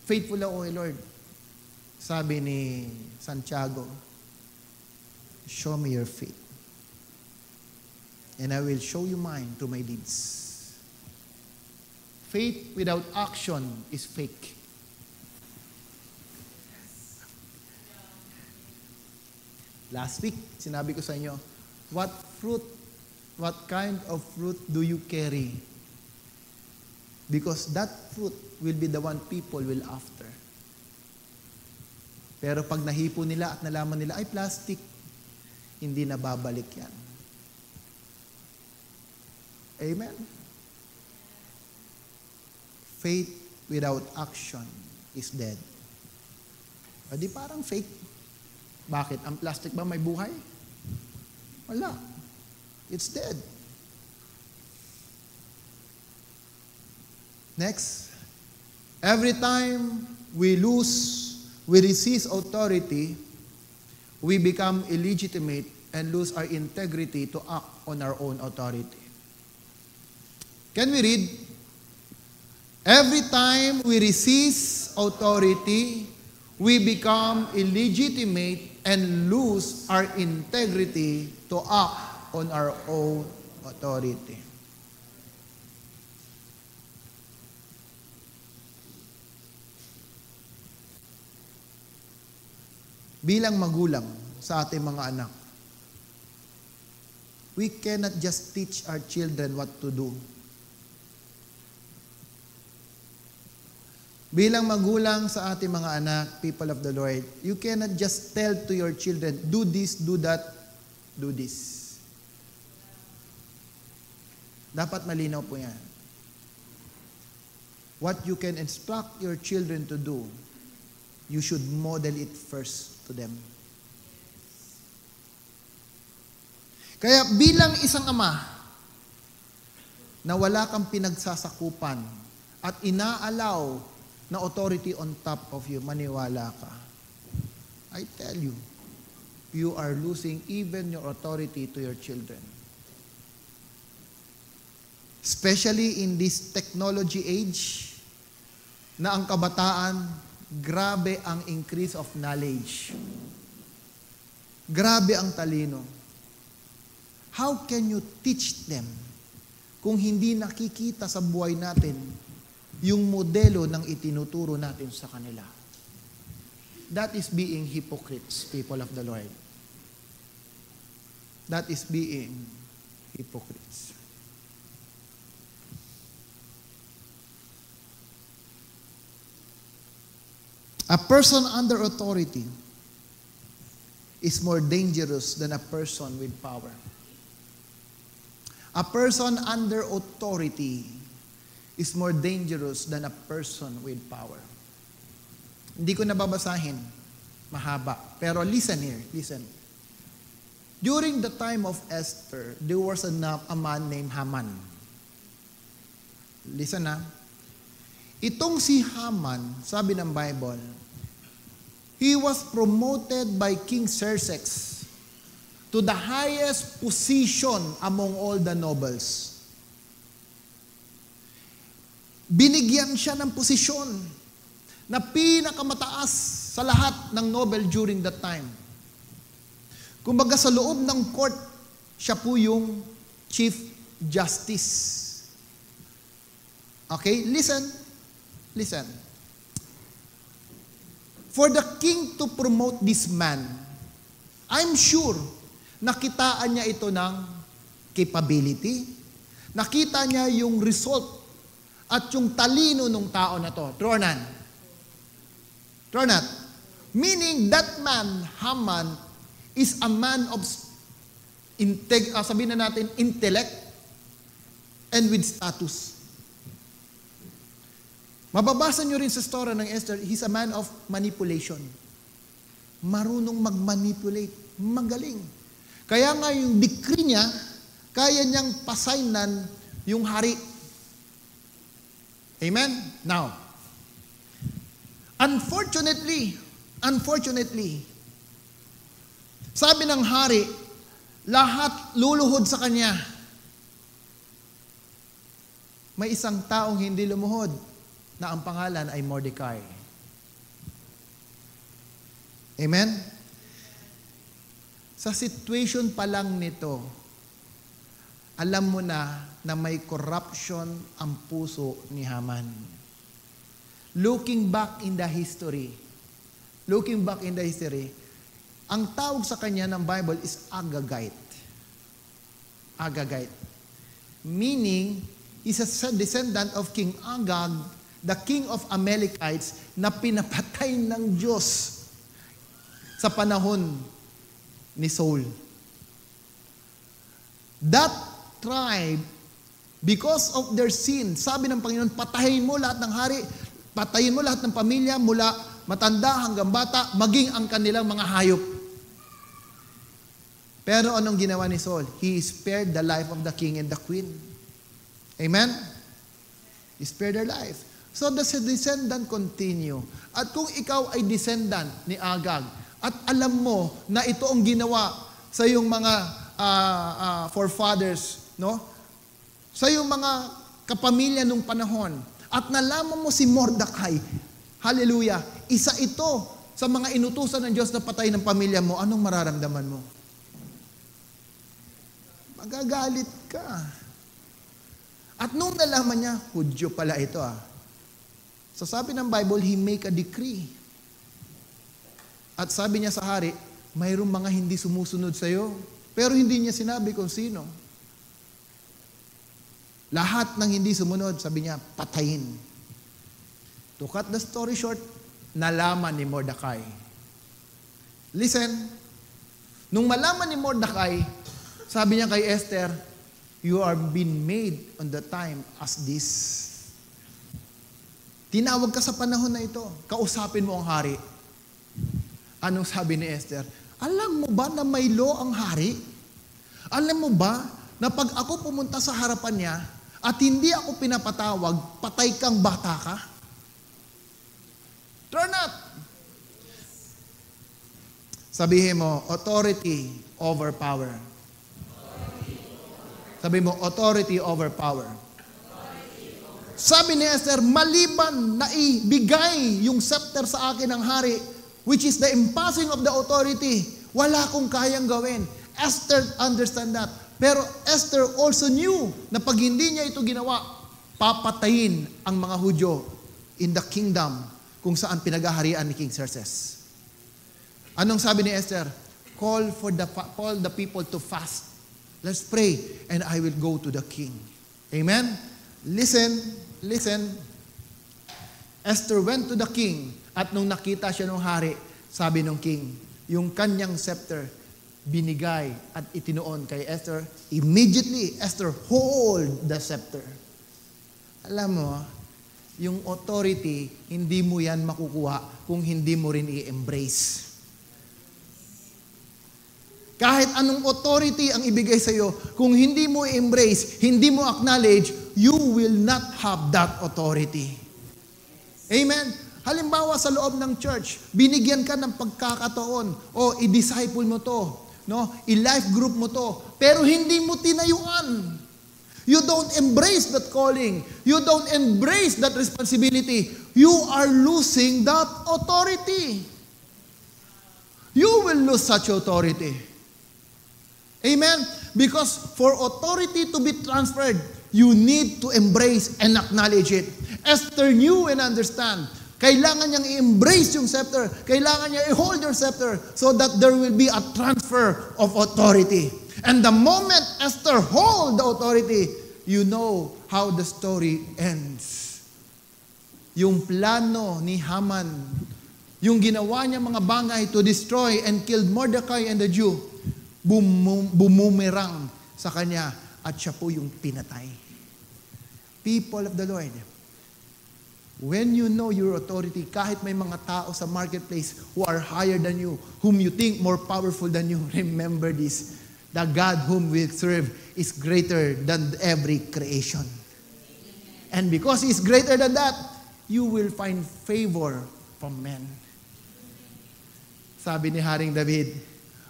faithful ako kay Lord. Sabi ni Santiago, show me your faith, and I will show you mine through my deeds. Faith without action is fake. Last week, sinabi ko sa inyo, what kind of fruit do you carry? Because that fruit will be the one people will after. Pero pag nahipo nila at nalaman nila, ay plastic, hindi na babalik yan. Amen? Faith without action is dead. O di parang fake. Bakit? Ang plastic ba may buhay? Wala. It's dead. Next. Every time we resist authority, we become illegitimate and lose our integrity to act on our own authority. Can we read? Every time we resist authority, we become illegitimate and lose our integrity to act on our own authority. bilang magulang sa ating mga anak, we cannot just teach our children what to do. Bilang magulang sa ating mga anak, people of the Lord, you cannot just tell to your children, do this, do that, do this. Dapat malinaw po yan. What you can instruct your children to do, you should model it first to them. Kaya bilang isang ama na wala kang pinagsasakupan at inaalaw na authority on top of you, maniwala ka. I tell you, you are losing even your authority to your children. Especially in this technology age, na ang kabataan, grabe ang increase of knowledge. Grabe ang talino. How can you teach them kung hindi nakikita sa buhay natin yung modelo ng itinuturo natin sa kanila? That is being hypocrites, people of the Lord. That is being hypocrites. A person under authority is more dangerous than a person with power. A person under authority is more dangerous than a person with power. Hindi ko nababasahin, mahaba. Pero listen here, listen. During the time of Esther, there was a man named Haman. Listen na. Itong si Haman, sabi ng Bible, he was promoted by King Xerxes to the highest position among all the nobles. Binigyan siya ng posisyon na pinakamataas sa lahat ng Nobel during that time. Kumbaga sa loob ng court, siya po yung Chief Justice. Okay, listen. Listen. For the king to promote this man, I'm sure nakitaan niya ito ng capability, nakita niya yung result at yung talino ng tao na to. True or not? True or not? Meaning that man, Haman, is a man of sabihin na natin, intellect and with status. Mababasa nyo rin sa story ng Esther, he's a man of manipulation. Marunong mag-manipulate. Magaling. Kaya nga yung decree niya, kaya niyang pasaynan yung hari. Amen? Now, unfortunately, sabi ng hari, lahat luluhod sa kanya. May isang taong hindi lumuhod na ang pangalan ay Mordecai. Amen? Sa situation pa lang nito, alam mo na may corruption ang puso ni Haman. Looking back in the history, ang tawag sa kanya ng Bible is Agagite. Agagite. Meaning, he's a descendant of King Agag, the king of Amalekites, na pinapatay ng Diyos sa panahon ni Saul. That tribe, because of their sin, sabi ng Panginoon, patayin mo lahat ng hari, patayin mo lahat ng pamilya, mula matanda hanggang bata, maging ang kanilang mga hayop. Pero anong ginawa ni Saul? He spared the life of the king and the queen. Amen? He spared their life. So the descendant continue. At kung ikaw ay descendant ni Agag, at alam mo na ito ang ginawa sa iyong mga forefathers, no? Sa iyong mga kapamilya nung panahon, at nalaman mo si Mordecai, hallelujah, isa ito sa mga inutusan ng Diyos na patay ng pamilya mo, anong mararamdaman mo? Magagalit ka. At nung nalaman niya, Hudyo pala ito . So sabi ng Bible, he make a decree. At sabi niya sa hari, mayroong mga hindi sumusunod sa iyo. Pero hindi niya sinabi kung sino. Lahat ng hindi sumunod, sabi niya, patayin. To cut the story short, nalaman ni Mordecai. Listen, nung malaman ni Mordecai, sabi niya kay Esther, you are being made on the time as this. Tinawag ka sa panahon na ito. Kausapin mo ang hari. Anong sabi ni Esther? Alam mo ba na may law ang hari? Alam mo ba na pag ako pumunta sa harapan niya at hindi ako pinapatawag, patay kang bata ka? Turn up! Sabihin mo, authority over power. Sabi mo, authority over power. Sabi ni Esther, maliban na ibigay yung scepter sa akin ng hari, which is the imparting of the authority, wala akong kayang gawin. Esther understand that. Pero Esther also knew na pag hindi niya ito ginawa, papatayin ang mga Hudyo in the kingdom kung saan pinagaharian ni King Xerxes. Anong sabi ni Esther? Call the people to fast. Let's pray, and I will go to the king. Amen? Listen. Esther went to the king, at nung nakita siya ng hari, sabi ng king, yung kanyang scepter, binigay at itinuon kay Esther. Immediately, Esther hold the scepter. Alam mo, yung authority, hindi mo yan makukuha kung hindi mo rin i-embrace. Kahit anong authority ang ibigay sa iyo, kung hindi mo embrace, hindi mo acknowledge, you will not have that authority. Amen? Halimbawa sa loob ng church, binigyan ka ng pagkakataon, o i-disciple mo to, no? I-life group mo to, pero hindi mo tinayuan. You don't embrace that calling. You don't embrace that responsibility. You are losing that authority. You will lose such authority. Amen? Because for authority to be transferred, you need to embrace and acknowledge it. Esther knew and understand. Kailangan niyang i-embrace yung scepter. Kailangan niya i-hold your scepter so that there will be a transfer of authority. And the moment Esther hold the authority, you know how the story ends. Yung plano ni Haman, yung ginawa niya mga bangay to destroy and kill Mordecai and the Jew, bumumerang sa kanya at siya po yung pinatay. People of the Lord, when you know your authority, kahit may mga tao sa marketplace who are higher than you, whom you think more powerful than you, remember this, the God whom we serve is greater than every creation. And because He is greater than that, you will find favor from men. Sabi ni Haring David,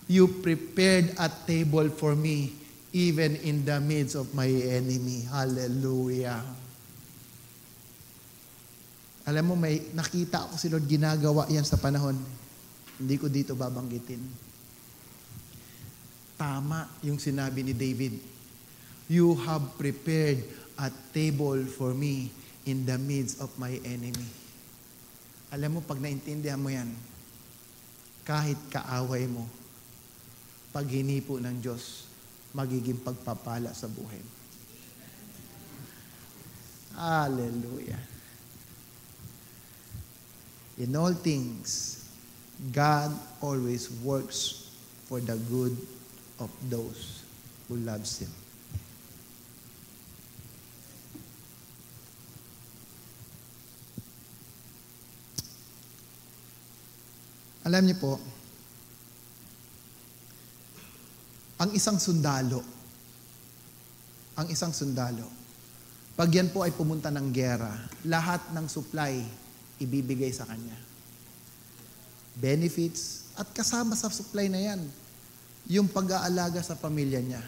you prepared a table for me even in the midst of my enemy. Hallelujah. Alam mo, may nakita ako si Lord ginagawa yan sa panahon. Hindi ko dito babanggitin. Tama yung sinabi ni David. You have prepared a table for me in the midst of my enemy. Alam mo, pag naintindihan mo yan, kahit kaaway mo, pag hinipo ng Diyos, magiging pagpapala sa buhay. Hallelujah. In all things, God always works for the good of those who loves Him. Alam niyo po, ang isang sundalo, pag yan po ay pumunta ng giyera, lahat ng supply ibibigay sa kanya. Benefits, at kasama sa supply na yan, yung pag-aalaga sa pamilya niya.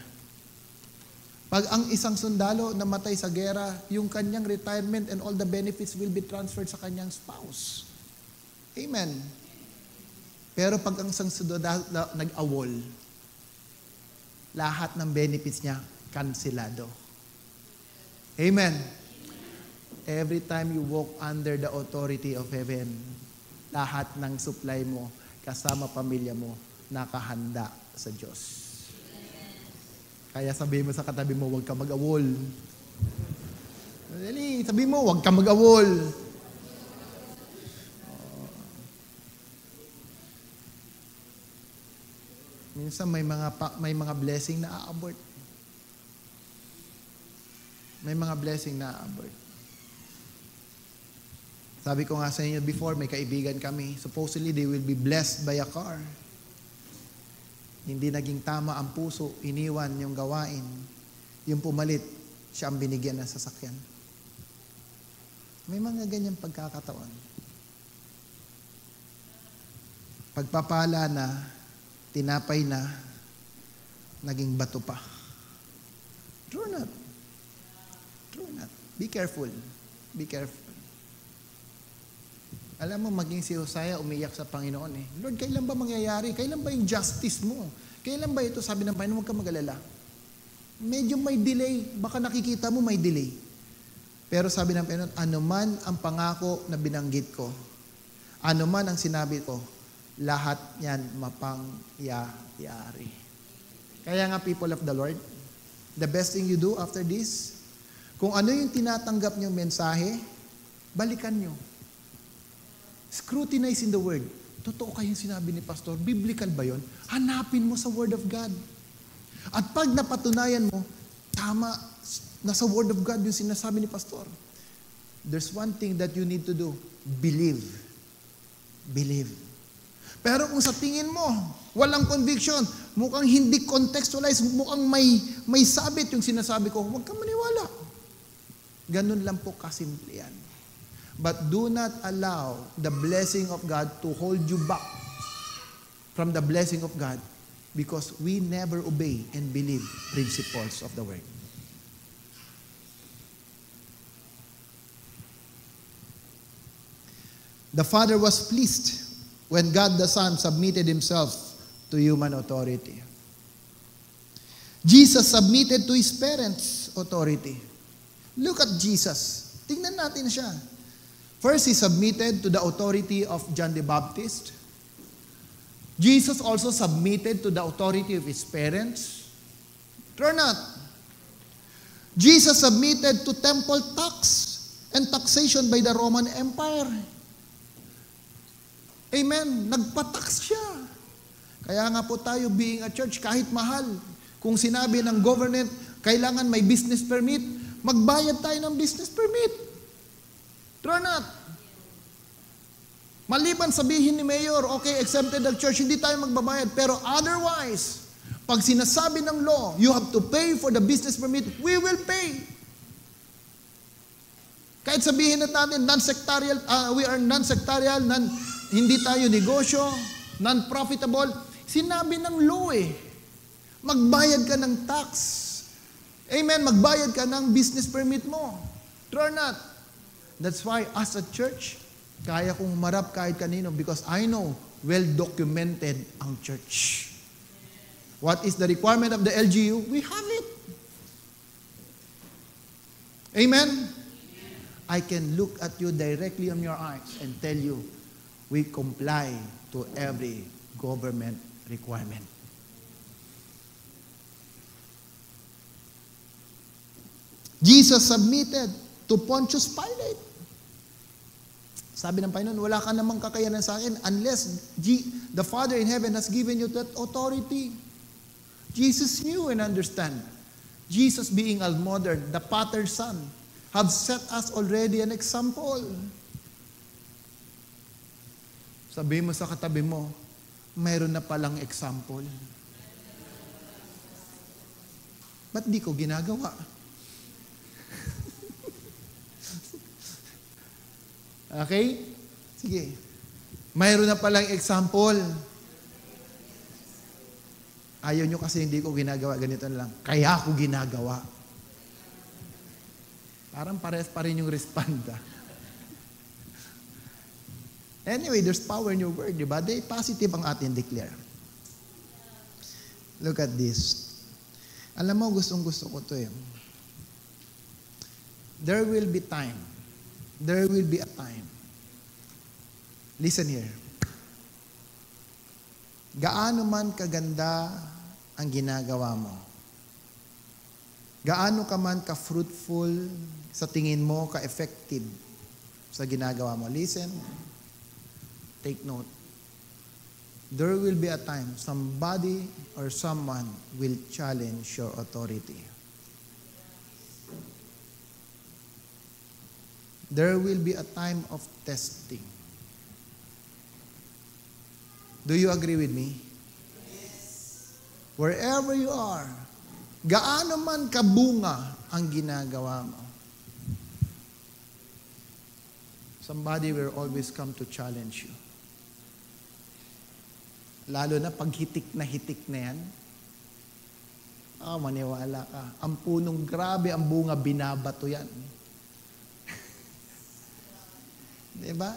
Pag ang isang sundalo namatay sa giyera, yung kanyang retirement and all the benefits will be transferred sa kanyang spouse. Amen. Pero pag ang isang sundalo nag-awol, lahat ng benefits niya, kansilado. Amen. Every time you walk under the authority of heaven, lahat ng supply mo, kasama pamilya mo, nakahanda sa Diyos. Kaya sabihin mo sa katabi mo, huwag ka mag-awol. Sabihin mo, huwag ka mag-awol. Minsan may mga blessing na a-abort. May mga blessing na a-abort. Sabi ko nga sa inyo before, may kaibigan kami. Supposedly, they will be blessed by a car. Hindi naging tama ang puso, iniwan yung gawain. Yung pumalit, siya ang binigyan ng sasakyan. May mga ganyang pagkakataon. Pagpapala na, tinapay na, naging bato pa. True not. True not. Be careful. Be careful. Alam mo, maging si Hosea umiyak sa Panginoon eh. Lord, kailan ba mangyayari? Kailan ba yung justice mo? Kailan ba ito? Sabi ng Panginoon, huwag ka mag-alala. Medyo may delay. Baka nakikita mo may delay. Pero sabi ng Panginoon, anuman ang pangako na binanggit ko, anuman ang sinabi ko, lahat yan mapangyayari. Kaya nga, people of the Lord, the best thing you do after this, kung ano yung tinatanggap niyong mensahe, balikan niyo. Scrutinize in the Word. Totoo kayong sinabi ni Pastor, biblical ba yun? Hanapin mo sa Word of God. At pag napatunayan mo, tama, nasa Word of God yung sinasabi ni Pastor. There's one thing that you need to do. Believe. Believe. Pero kung sa tingin mo, walang conviction, mukhang hindi contextualize, mukhang may sabit yung sinasabi ko, huwag kang maniwala. Ganun lang po kasimple yan. But do not allow the blessing of God to hold you back from the blessing of God because we never obey and believe principles of the Word. The Father was pleased when God the Son submitted Himself to human authority. Jesus submitted to His parents' authority. Look at Jesus. Tingnan natin siya. First, He submitted to the authority of John the Baptist. Jesus also submitted to the authority of His parents. True not? Jesus submitted to temple tax and taxation by the Roman Empire. Amen. Nagpa-tax siya. Kaya nga po tayo being a church, kahit mahal, kung sinabi ng government, kailangan may business permit, magbayad tayo ng business permit. True not? Maliban sabihin ni Mayor, okay, exempted ang church, hindi tayo magbabayad. Pero otherwise, pag sinasabi ng law, you have to pay for the business permit, we will pay. Kahit sabihin natin, non-sectarial, we are non-sectarial, hindi tayo negosyo, non-profitable. Sinabi ng law eh, magbayad ka ng tax. Amen, magbayad ka ng business permit mo. True or not? That's why as a church, kaya kong marap kahit kanino because I know well-documented ang church. What is the requirement of the LGU? We have it. Amen? I can look at you directly in your eyes and tell you, we comply to every government requirement. Jesus submitted to Pontius Pilate. Sabi ng Panginoon, wala ka namang kakayanan sa akin unless the Father in heaven has given you that authority. Jesus knew and understand. Jesus being a modern, the pattern son, have set us already an example. Sabi mo sa katabi mo, mayroon na palang example. Ba't di ko ginagawa? Okay? Sige. Mayroon na palang example. Ayaw nyo kasi hindi ko ginagawa, ganito na lang. Kaya ako ginagawa. Parang pares pa rin yung respond. Anyway, there's power in your word, di ba? Positive ang atin declare. Look at this. Alam mo, gustong-gusto ko to eh. There will be time. There will be a time. Listen here. gaano man kaganda ang ginagawa mo, gaano ka man ka-fruitful sa tingin mo, ka-effective sa ginagawa mo. Listen, take note. There will be a time somebody or someone will challenge your authority. There will be a time of testing. Do you agree with me? Yes. Wherever you are, gaano man kabunga ang ginagawa mo, somebody will always come to challenge you. Lalo na pag hitik na yan. Maniwala ka. Ang punong grabe, ang bunga, binabato yan. Diba?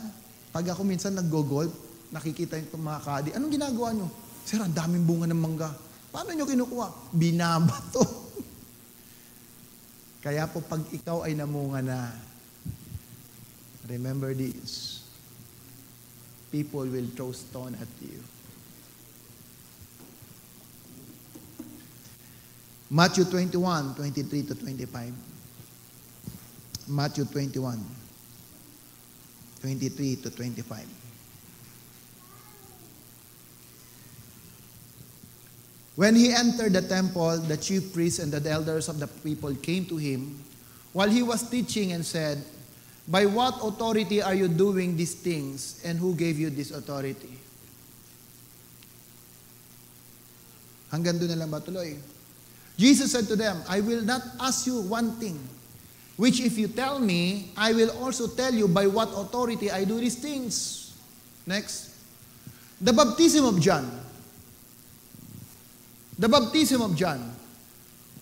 Pag ako minsan nag-golf, nakikita yung mga kadi, anong ginagawa nyo? Sir, ang daming bunga ng mangga. Paano nyo kinukuha? Binabato. Kaya po pag ikaw ay namunga na, remember this, people will throw stone at you. Matthew 21, 23 to 25. Matthew 21, 23 to 25. When he entered the temple, the chief priests and the elders of the people came to him while he was teaching and said, "By what authority are you doing these things, and who gave you this authority?" Hanggang doon na lang ba tuloy? Jesus said to them, "I will not ask you one thing, which if you tell me, I will also tell you by what authority I do these things." Next. The baptism of John. The baptism of John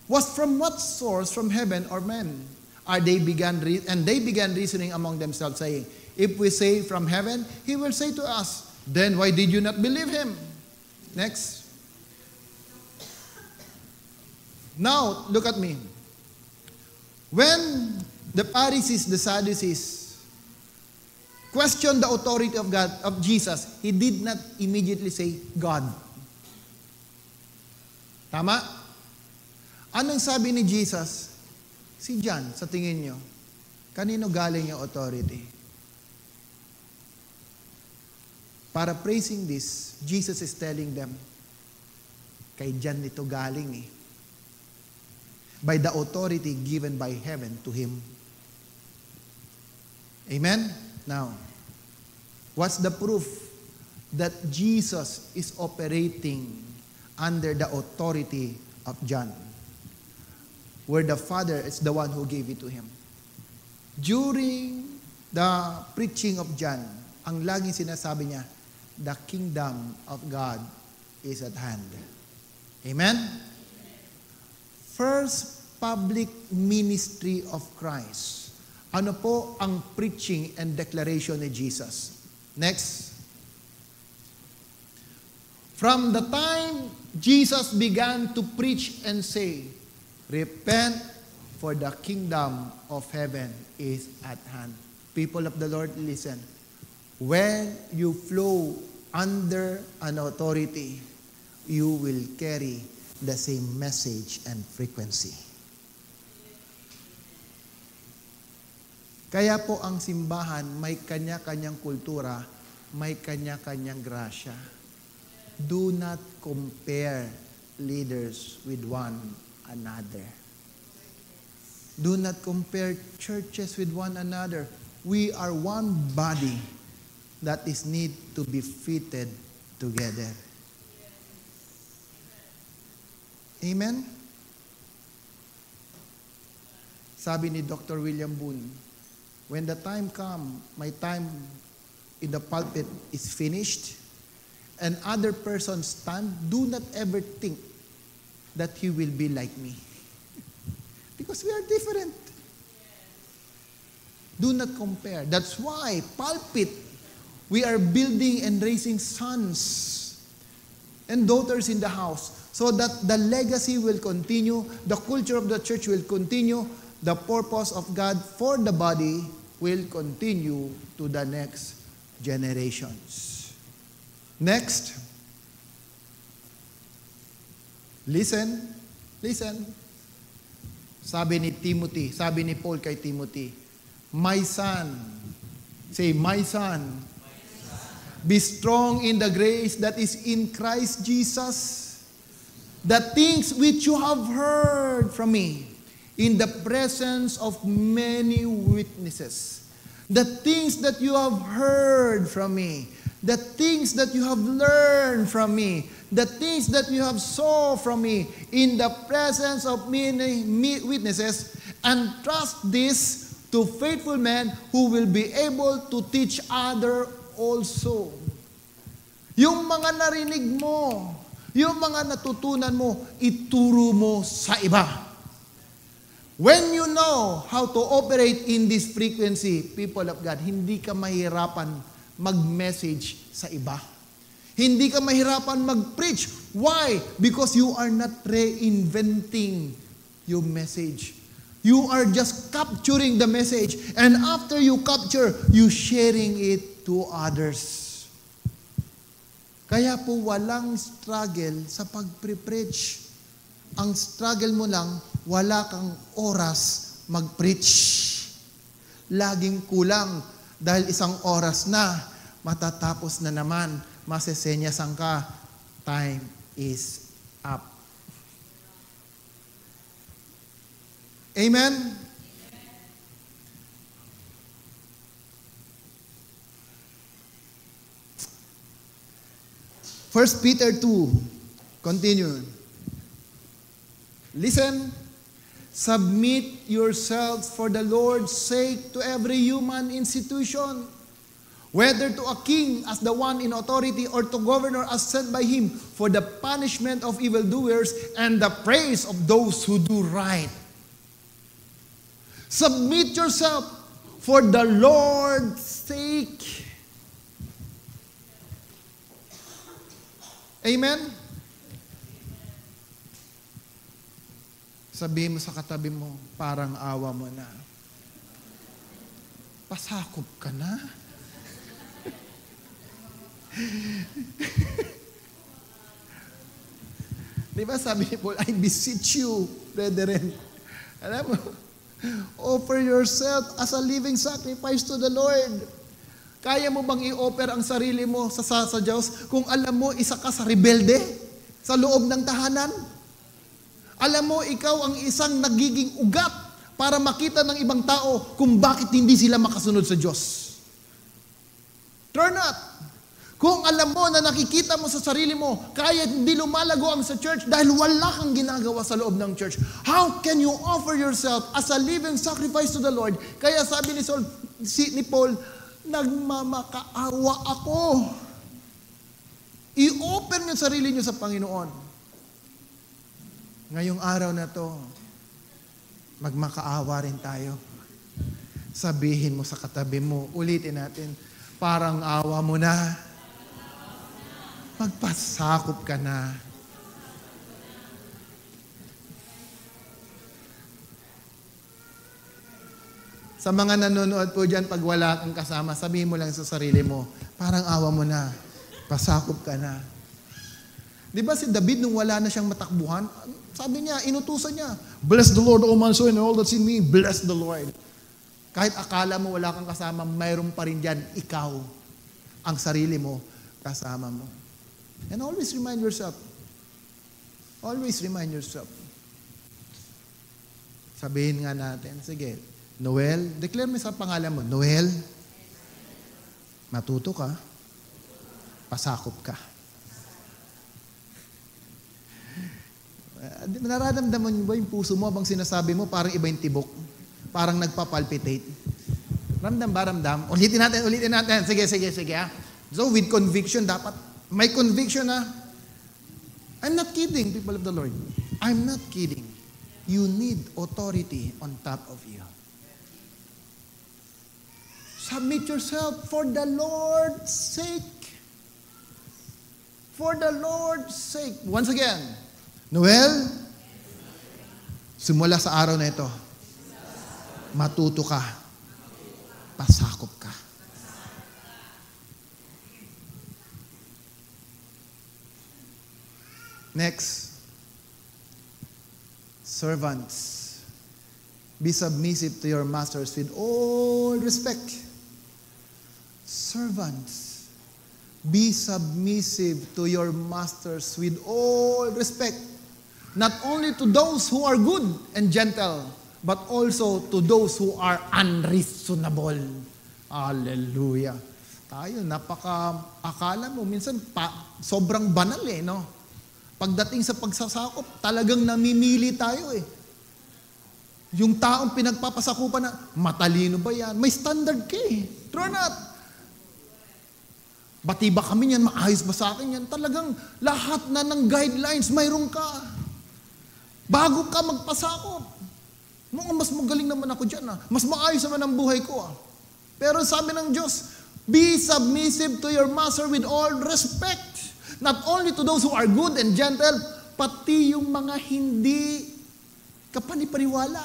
was from what source, from heaven or men? They began reasoning among themselves, saying, "If we say from heaven, he will say to us, then why did you not believe him?" Next. Now, look at me. When the Pharisees, the Sadducees, questioned the authority of God, of Jesus, he did not immediately say, "God." Tama? Anong sabi ni Jesus? Si John, sa tingin nyo, kanino galing yung authority? Paraphrasing this, Jesus is telling them, kay John nito galing eh. By the authority given by heaven to him. Amen? Now, what's the proof that Jesus is operating under the authority of John? Where the Father is the one who gave it to him. During the preaching of John, ang laging sinasabi niya, the kingdom of God is at hand. Amen? First public ministry of Christ. Ano po ang preaching and declaration ni Jesus? Next. From the time Jesus began to preach and say, "Repent, for the kingdom of heaven is at hand." People of the Lord, listen. When you flow under an authority, you will carry the same message and frequency. Kaya po ang simbahan may kanya-kanyang kultura, may kanya-kanyang grasya. Do not compare leaders with one another. Do not compare churches with one another. We are one body that is need to be fitted together. Amen? Sabi ni Dr. William Boone, when the time come, my time in the pulpit is finished, and other persons stand, do not ever think that he will be like me. Because we are different. Do not compare. That's why, pulpit, we are building and raising sons and daughters in the house so that the legacy will continue, the culture of the church will continue, the purpose of God for the body will continue to the next generations. Next, Listen. Sabi ni Timothy, sabi ni Paul kay Timothy, my son, say, my son, be strong in the grace that is in Christ Jesus. The things which you have heard from me in the presence of many witnesses. The things that you have heard from me. The things that you have learned from me. The things that you have saw from me in the presence of many witnesses. And trust this to faithful men who will be able to teach other also. Yung mga narinig mo, yung mga natutunan mo, ituro mo sa iba. When you know how to operate in this frequency, people of God, hindi ka mahirapan mag-message sa iba. Hindi ka mahirapan mag-preach. Why? Because you are not reinventing your message. You are just capturing the message. And after you capture, you sharing it to others. Kaya po walang struggle sa pag-preach. Ang struggle mo lang, wala kang oras mag-preach. Laging kulang dahil isang oras na, matatapos na naman, masesenyasan ka, time is up. Amen? First Peter 2, continue. Listen, submit yourselves for the Lord's sake to every human institution, whether to a king as the one in authority or to governor as sent by him, for the punishment of evildoers and the praise of those who do right. Submit yourself for the Lord's sake. Amen? Sabihin mo sa katabi mo, parang awa mo na. Pasakop ka na. Di ba sabi ni Paul, I beseech you, brethren. Alam mo, offer yourself as a living sacrifice to the Lord. Kaya mo bang i-offer ang sarili mo sa Diyos kung alam mo isa ka sa rebelde sa loob ng tahanan? Alam mo, ikaw ang isang nagiging ugat para makita ng ibang tao kung bakit hindi sila makasunod sa Diyos. Turn up. Kung alam mo na nakikita mo sa sarili mo, kaya hindi lumalago ang sa church dahil wala kang ginagawa sa loob ng church. How can you offer yourself as a living sacrifice to the Lord? Kaya sabi ni Paul, nagmamakaawa ako. I-open niyo sarili niyo sa Panginoon. Ngayong araw na to, magmakaawa rin tayo. Sabihin mo sa katabi mo, ulitin natin, parang awa mo na. Magpasakop ka na. Sa mga nanonood po dyan, pag wala kang kasama, sabihin mo lang sa sarili mo, parang awa mo na, pasakop ka na. Di ba si David, nung wala na siyang matakbuhan, sabi niya, inutusan niya, bless the Lord, O my soul, and all that's in me, bless the Lord. Kahit akala mo wala kang kasama, mayroon pa rin dyan, ikaw, ang sarili mo, kasama mo. And always remind yourself, sabihin nga natin, sige, Noel, declare mo sa pangalan mo, Noel, matuto ka, pasakop ka. Nararamdaman mo ba yung puso mo habang sinasabi mo, parang iba yung tibok, parang nagpapalpitate. Ramdam. Ulitin natin. Sige. Ha? So with conviction, dapat may conviction na, I'm not kidding, people of the Lord. I'm not kidding. You need authority on top of you. Submit yourself for the Lord's sake. For the Lord's sake. Once again, Noel, simula sa araw na ito, matuto ka, pasakop ka. Next, Servants, be submissive to your masters with all respect. Servants, be submissive to your masters with all respect. Not only to those who are good and gentle, but also to those who are unreasonable. Hallelujah. Tayo, akala mo, minsan sobrang banal no? Pagdating sa pagsasakop, talagang namimili tayo Yung taong pinagpapasakupan na, matalino ba yan? May standard ka True or not? Bati ba kami yan? Maayos ba sa akin yan? Talagang lahat na ng guidelines, mayroon ka. Bago ka magpasakop. Mas magaling naman ako dyan. Mas maayos naman ang buhay ko. Pero sabi ng Diyos, be submissive to your master with all respect. Not only to those who are good and gentle, pati yung mga hindi kapanipaniwala.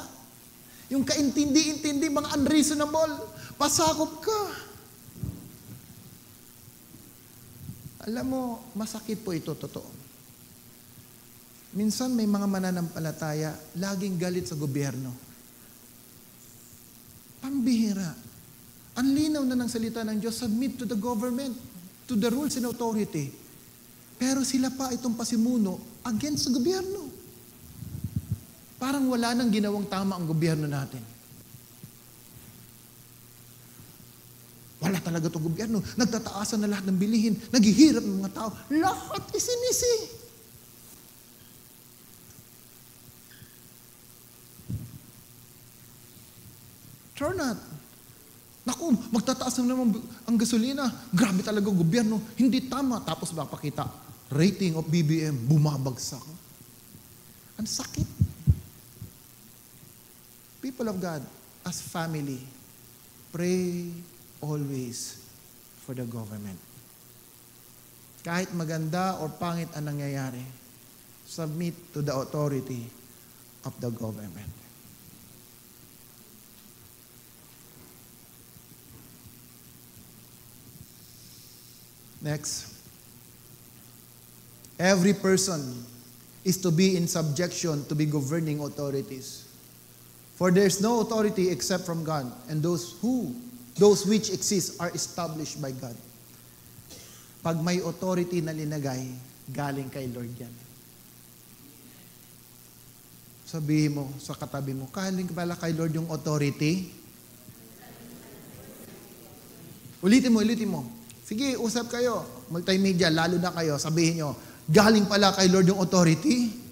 Yung kaintindi-intindi, mga unreasonable. Pasakop ka. Alam mo, masakit po ito, totoo. Minsan may mga mananampalataya, laging galit sa gobyerno. Pambihira. Ang linaw na ng salita ng Diyos, submit to the government, to the rules and authority. Pero sila pa itong pasimuno against sa gobyerno. Parang wala nang ginawang tama ang gobyerno natin. Wala talaga itong gobyerno. Nagtataasan na lahat ng bilihin. Naghihirap ng mga tao. Lahat isinisi. Sure not. Naku, magtataas na naman ang gasolina. Grabe talaga ang gobyerno. Hindi tama. Tapos makapakita, rating of BBM, bumabagsak. Ang sakit. People of God, as family, pray always for the government. Kahit maganda or pangit ang nangyayari, submit to the authority of the government. Next. Every person is to be in subjection to be governing authorities. For there is no authority except from God, and those which exist are established by God. Pag may authority na linagay, galing kay Lord yan. Sabihin mo sa katabi mo, galing pala kay Lord yung authority. Ulitin mo. Sige, usap kayo. Multimedia, lalo na kayo. Sabihin nyo, galing pala kay Lord yung authority.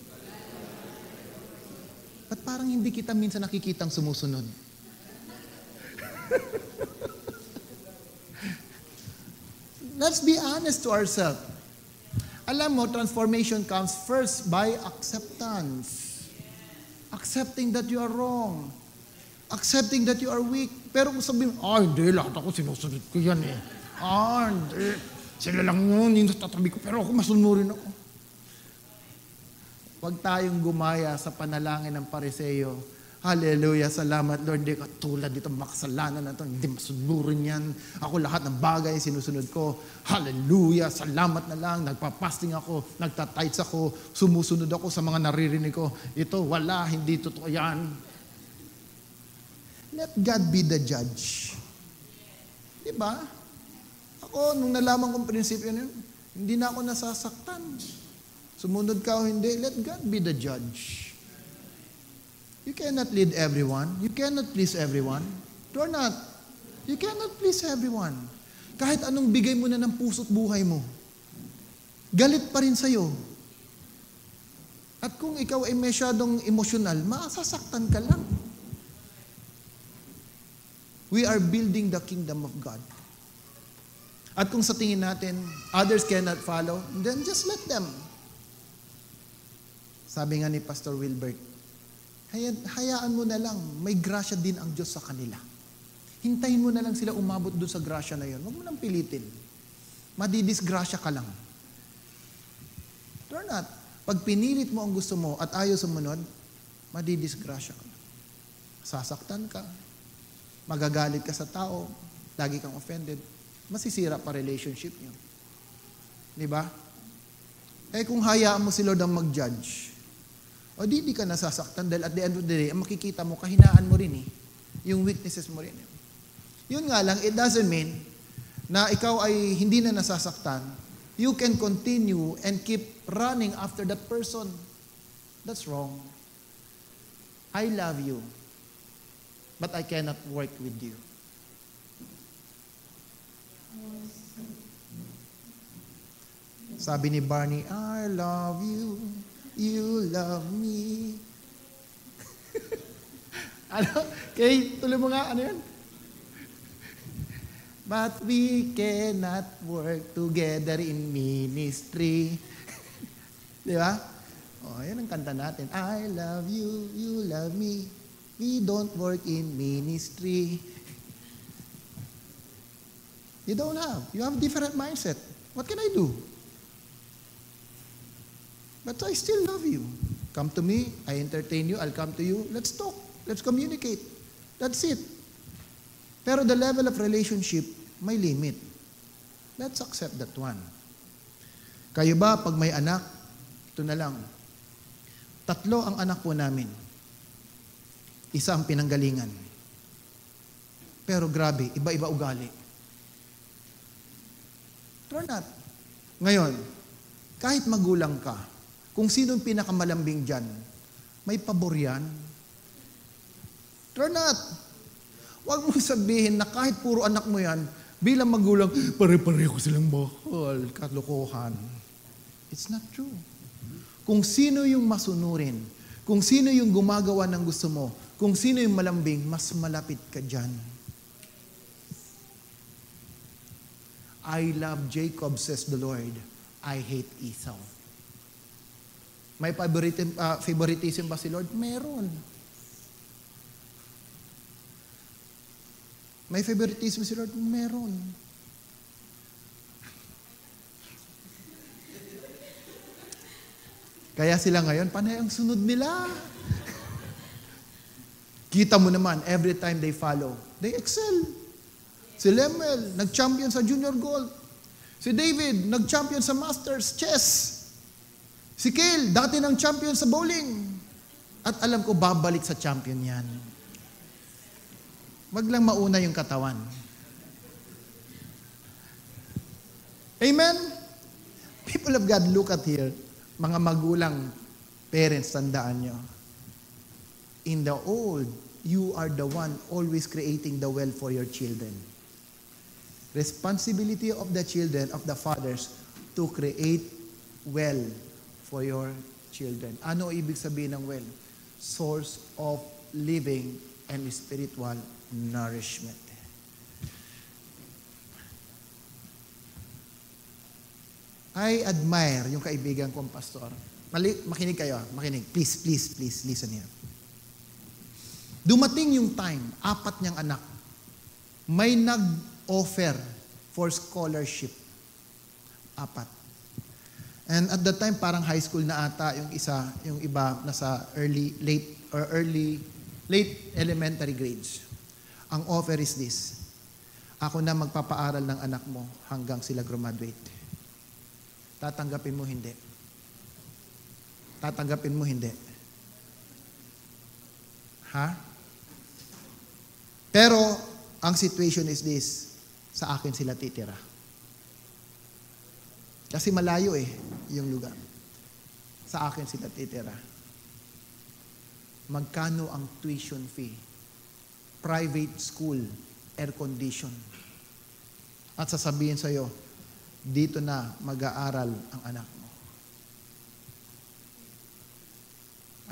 Ba't parang hindi kita minsan nakikitang sumusunod? Let's be honest to ourselves. Alam mo, transformation comes first by acceptance. Accepting that you are wrong. Accepting that you are weak. Pero kung sabihin, hindi, lahat ako sinusunod ko yan hindi. Sila lang yun, yung tatabi ko, pero ako masunurin ako. Huwag tayong gumaya sa panalangin ng Pariseyo. Hallelujah, salamat Lord, di ka tulad dito makasalanan na ito, hindi masunurin yan. Ako lahat ng bagay sinusunod ko. Hallelujah, salamat na lang, nagpapasting ako, nagtatights ako, sumusunod ako sa mga naririnig ko. Ito, wala, hindi totoo yan. Let God be the judge. Diba? Ako, nung nalaman kong prinsipyo na yun, hindi na ako nasasaktan. Sumunod ka o hindi, let God be the judge. You cannot lead everyone. You cannot please everyone. Do not. You cannot please everyone. Kahit anong bigay mo na ng puso't buhay mo, galit pa rin sa'yo. At kung ikaw ay masyadong emosyonal, masasaktan ka lang. We are building the kingdom of God. At kung sa tingin natin, others cannot follow, then just let them. Sabi nga ni Pastor Wilbert, hayaan mo na lang, may grasya din ang Diyos sa kanila. Hintayin mo na lang sila umabot doon sa grasya na yun. Huwag mo nang pilitin. Madidisgrasya ka lang. Turn not. Pag pinilit mo ang gusto mo at ayaw sumunod, madidisgrasya ka. Sasaktan ka. Magagalit ka sa tao. Lagi kang offended. Masisira pa relationship niyo. Di ba? Kung hayaan mo si Lord ang mag-judge, O di ka nasasaktan dahil at the end of the day, ang makikita mo, kahinaan mo rin eh. Yung weaknesses mo rin. Yun nga lang, it doesn't mean na ikaw ay hindi na nasasaktan. You can continue and keep running after that person. That's wrong. I love you, but I cannot work with you. Sabi ni Barney, I love you, you love me. Ano? Okay, tuloy mo nga, ano yun? But we cannot work together in ministry. Di ba? O, yan ang kanta natin. I love you, you love me. We don't work in ministry. You don't have. You have a different mindset. What can I do? But I still love you. Come to me, I entertain you, I'll come to you. Let's talk. Let's communicate. That's it. Pero the level of relationship, may limit. Let's accept that one. Kayo ba, pag may anak, ito na lang. 3 ang anak po namin. Isa ang pinanggalingan. Pero grabe, iba-iba ugali. True not. Ngayon, kahit magulang ka, kung sino ang pinakamalambing dyan, may pabor yan. True not. Huwag mo sabihin na kahit puro anak mo yan, bilang magulang, pare-pareho silang mahal, kalokohan. It's not true. Kung sino yung masunurin, kung sino yung gumagawa ng gusto mo, kung sino yung malambing, mas malapit ka dyan. I love Jacob, says the Lord. I hate Esau. May favoritism ba si Lord? Meron. May favoritism si Lord? Meron. Kaya sila ngayon, panay ang sunod nila. Kita mo naman, every time they follow, they excel. Si Lemel, nag-champion sa Junior Gold. Si David, nag-champion sa Masters Chess. Si Kale, dati ng champion sa bowling. At alam ko, babalik sa champion yan. Wag lang mauna yung katawan. Amen? People of God, look at here. Mga magulang, parents, tandaan nyo. In the old, you are the one always creating the well for your children. Responsibility of the children, of the fathers, to create well for your children. Ano ibig sabihin ng well? Source of living and spiritual nourishment. I admire yung kaibigan kong pastor. Makinig kayo, makinig. Please, please, please, listen here. Dumating yung time, 4 niyang anak, may nag-offer for scholarship. 4. And at that time, parang high school na ata yung isa, yung iba nasa late elementary grades. Ang offer is this: ako na magpapaaral ng anak mo hanggang sila graduate. Tatanggapin mo, hindi. Tatanggapin mo, hindi. Ha? Pero, ang situation is this: sa akin sila titira. Kasi malayo yung lugar. Sa akin sila titira. Magkano ang tuition fee? Private school, air condition. At sasabihin sa'yo, dito na mag-aaral ang anak mo.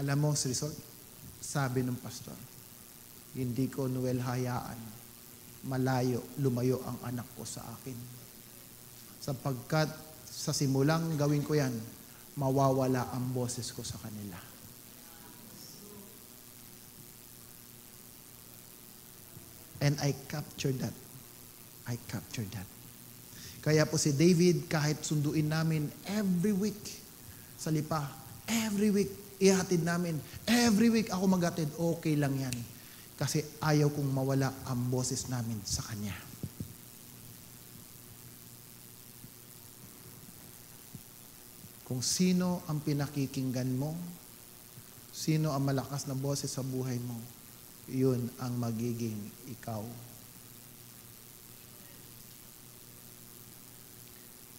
Alam mo, result, sabi ng pastor, hindi ko hayaan, lumayo ang anak ko sa akin. Sapagkat sa simulang gawin ko yan, mawawala ang boses ko sa kanila. And I captured that. I captured that. Kaya po si David, kahit sunduin namin every week sa Lipa, every week, ihatid namin, every week ako maghatid, okay lang yan. Kasi ayaw kong mawala ang boses namin sa Kanya. Kung sino ang pinakikinggan mo, Sino ang malakas na boses sa buhay mo? Yun ang magiging ikaw.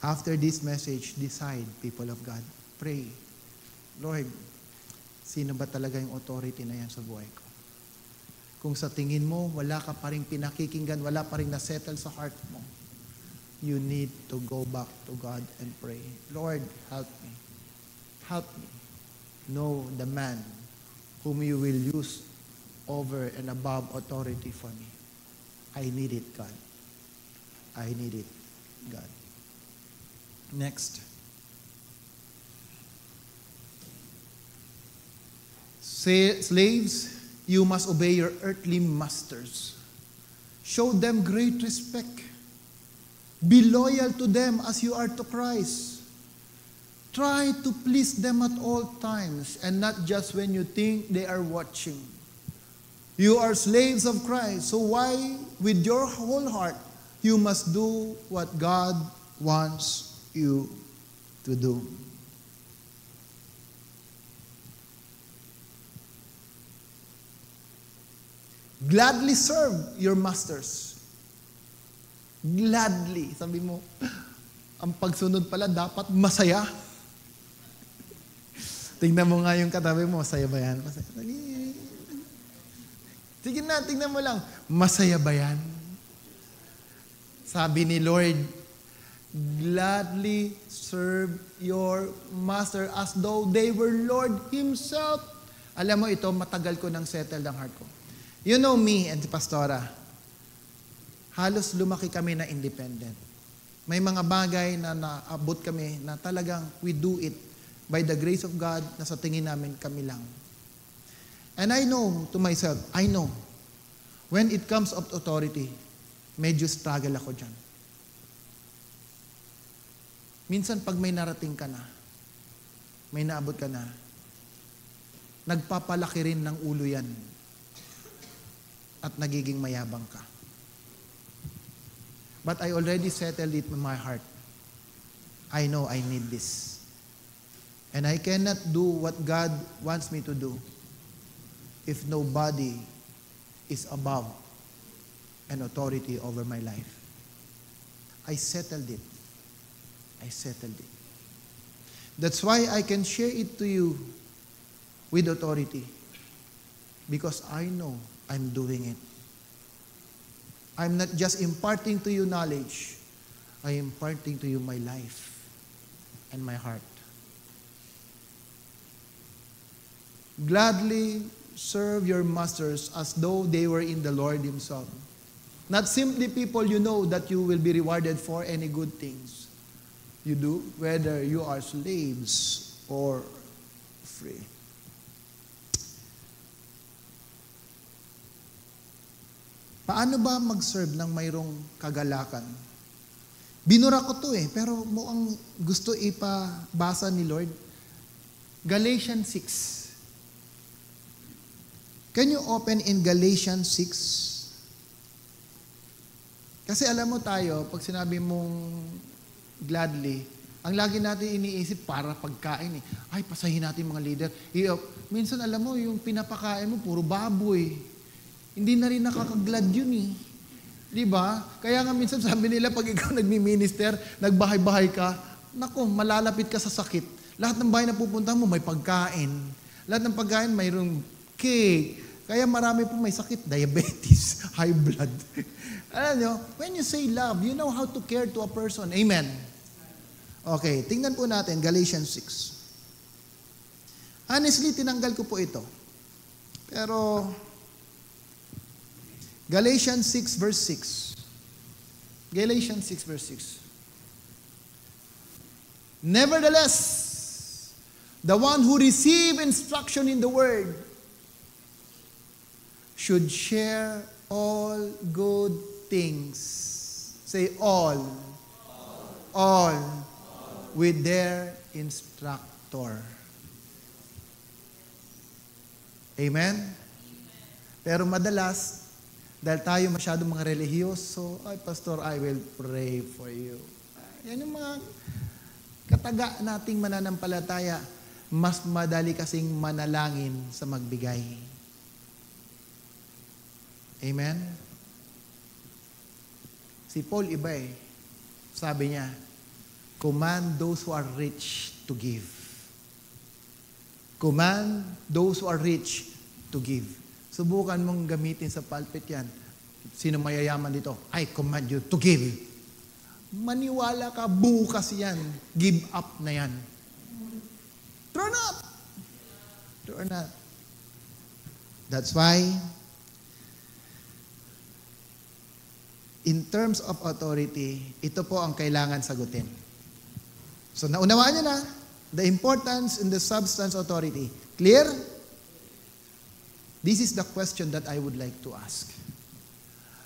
After this message, decide, people of God. Pray. Lord, sino ba talaga yung authority na yan sa buhay ko? Kung sa tingin mo, wala ka pa rin pinakikinggan, wala pa rin nasettle sa heart mo, you need to go back to God and pray. Lord, help me. Help me know the man whom you will use over and above authority for me. I need it, God. I need it, God. Next. Slaves, you must obey your earthly masters. Show them great respect. Be loyal to them as you are to Christ. Try to please them at all times and not just when you think they are watching. You are slaves of Christ, so why, with your whole heart, you must do what God wants you to do. Gladly serve your masters. Gladly. Sabi mo, ang pagsunod pala dapat masaya. Tingnan mo nga yung katabi mo, masaya ba yan? Masaya. Sige na, tingnan mo lang. Masaya ba yan? Sabi ni Lord, gladly serve your master as though they were Lord Himself. Alam mo ito, matagal ko nang settle ang heart ko. You know me and si Pastora, halos lumaki kami na independent. May mga bagay na naabot kami na talagang we do it by the grace of God na sa tingin namin kami lang. And I know to myself, I know, when it comes of authority, medyo struggle ako dyan. Minsan pag may narating ka na, may naabot ka na, nagpapalaki rin ng ulo yan at nagiging mayabang ka. But I already settled it in my heart. I know I need this. And I cannot do what God wants me to do if nobody is above an authority over my life. I settled it. I settled it. That's why I can share it to you with authority. Because I know I'm doing it. I'm not just imparting to you knowledge. I am imparting to you my life and my heart. Gladly serve your masters as though they were in the Lord Himself. Not simply people you know that you will be rewarded for any good things you do, whether you are slaves or free. Paano ba mag-serve ng mayroong kagalakan? Binura ko to pero mukhang gusto ipabasa ni Lord. Galatians 6. Can you open in Galatians 6? Kasi alam mo tayo, pag sinabi mong gladly, ang lagi natin iniisip para pagkain Ay, pasahin natin mga leader. Minsan alam mo, yung pinapakain mo, puro baboy. Hindi na rin nakakaglad yun Di ba? Kaya nga minsan sabi nila, pag ikaw nagmi-minister, nagbahay-bahay ka, naku, malalapit ka sa sakit. Lahat ng bahay na pupunta mo, may pagkain. Lahat ng pagkain, mayroong cake. Kaya marami po may sakit, diabetes, high blood. Alam nyo, when you say love, you know how to care to a person. Amen? Okay, tingnan po natin, Galatians 6. Honestly, tinanggal ko po ito. Pero, Galatians 6 verse 6. Galatians 6 verse 6. Nevertheless, the one who receive instruction in the word should share all good things. Say all. All. With their instructor. Amen? Pero madalas, dahil tayo masyadong mga relihiyoso, ay, Pastor, I will pray for you. Yan yung mga kataga nating mananampalataya. mas madali kasing manalangin sa magbigay. Amen? Si Paul iba eh. Sabi niya, command those who are rich to give. Command those who are rich to give. Subukan mong gamitin sa pulpit yan. Sino mayayaman dito? I command you to give. Maniwala ka, bukas yan. Give up na yan. Turn up! Turn up. That's why, in terms of authority, ito po ang kailangan sagutin. So, naunawaan niyo na, the importance in the substance authority. Clear? This is the question that I would like to ask.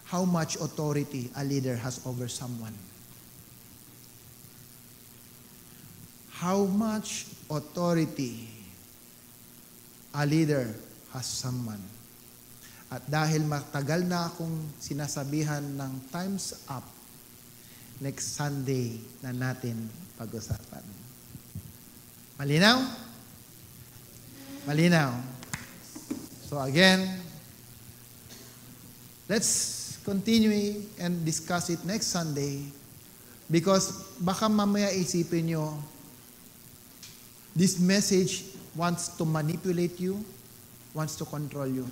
How much authority a leader has over someone? How much authority a leader has someone? At dahil matagal na akong sinasabihan ng time's up, next Sunday na natin pag-usapan. Malinaw? Malinaw. So again, let's continue and discuss it next Sunday because baka mamaya isipin nyo, this message wants to manipulate you, wants to control you.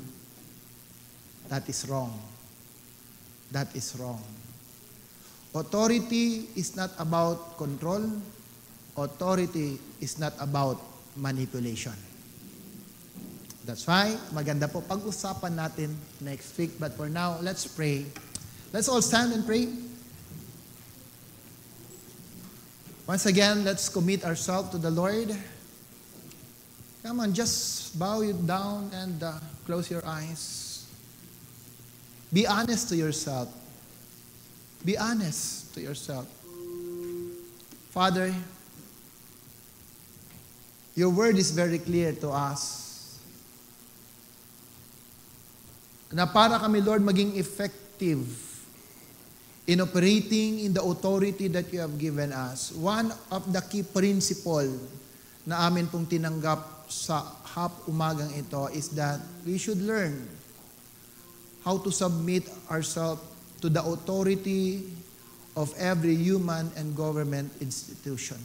That is wrong. That is wrong. Authority is not about control. Authority is not about manipulation. That's why, maganda po pag-usapan natin next week. But for now, let's pray. Let's all stand and pray. Once again, let's commit ourselves to the Lord. Come on, just bow you down and close your eyes. Be honest to yourself. Be honest to yourself. Father, your word is very clear to us na para kami, Lord, maging effective in operating in the authority that you have given us. One of the key principle na amin pong tinanggap sa umagang ito is that we should learn how to submit ourselves to the authority of every human and government institution.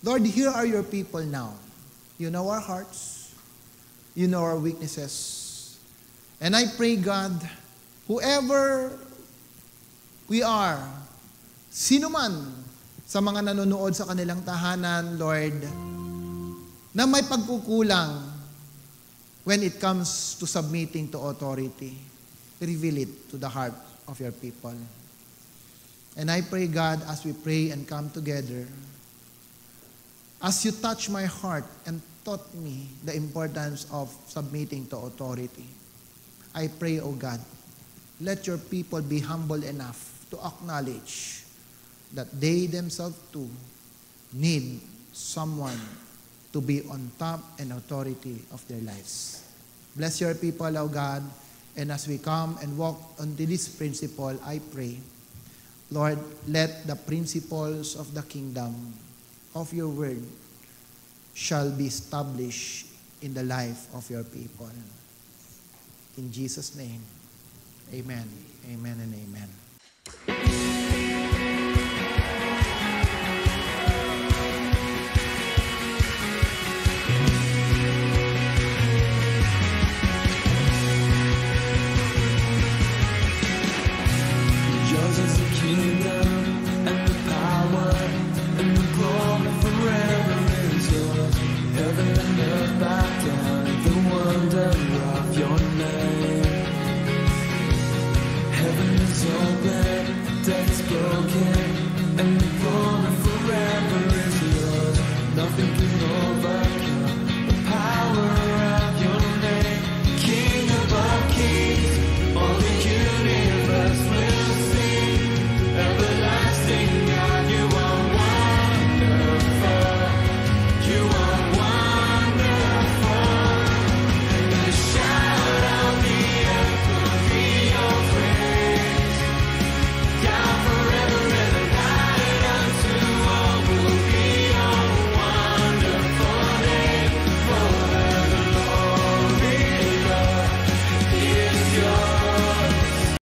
Lord, here are your people now. You know our hearts. You know our weaknesses. And I pray, God, whoever we are, sino man sa mga nanonood sa kanilang tahanan, Lord, na may pagkukulang when it comes to submitting to authority, reveal it to the heart of your people. And I pray, God, as we pray and come together, as you touch my heart and taught me the importance of submitting to authority, I pray, O God, let your people be humble enough to acknowledge that they themselves too need someone to be on top and authority of their lives. Bless your people, O God, and as we come and walk onto this principle, I pray, Lord, let the principles of the kingdom of your word shall be established in the life of your people. In Jesus' name, amen, amen, and amen.
Yours is the kingdom and the power and the glory forever is yours. Heaven and earth bow down at the wonder of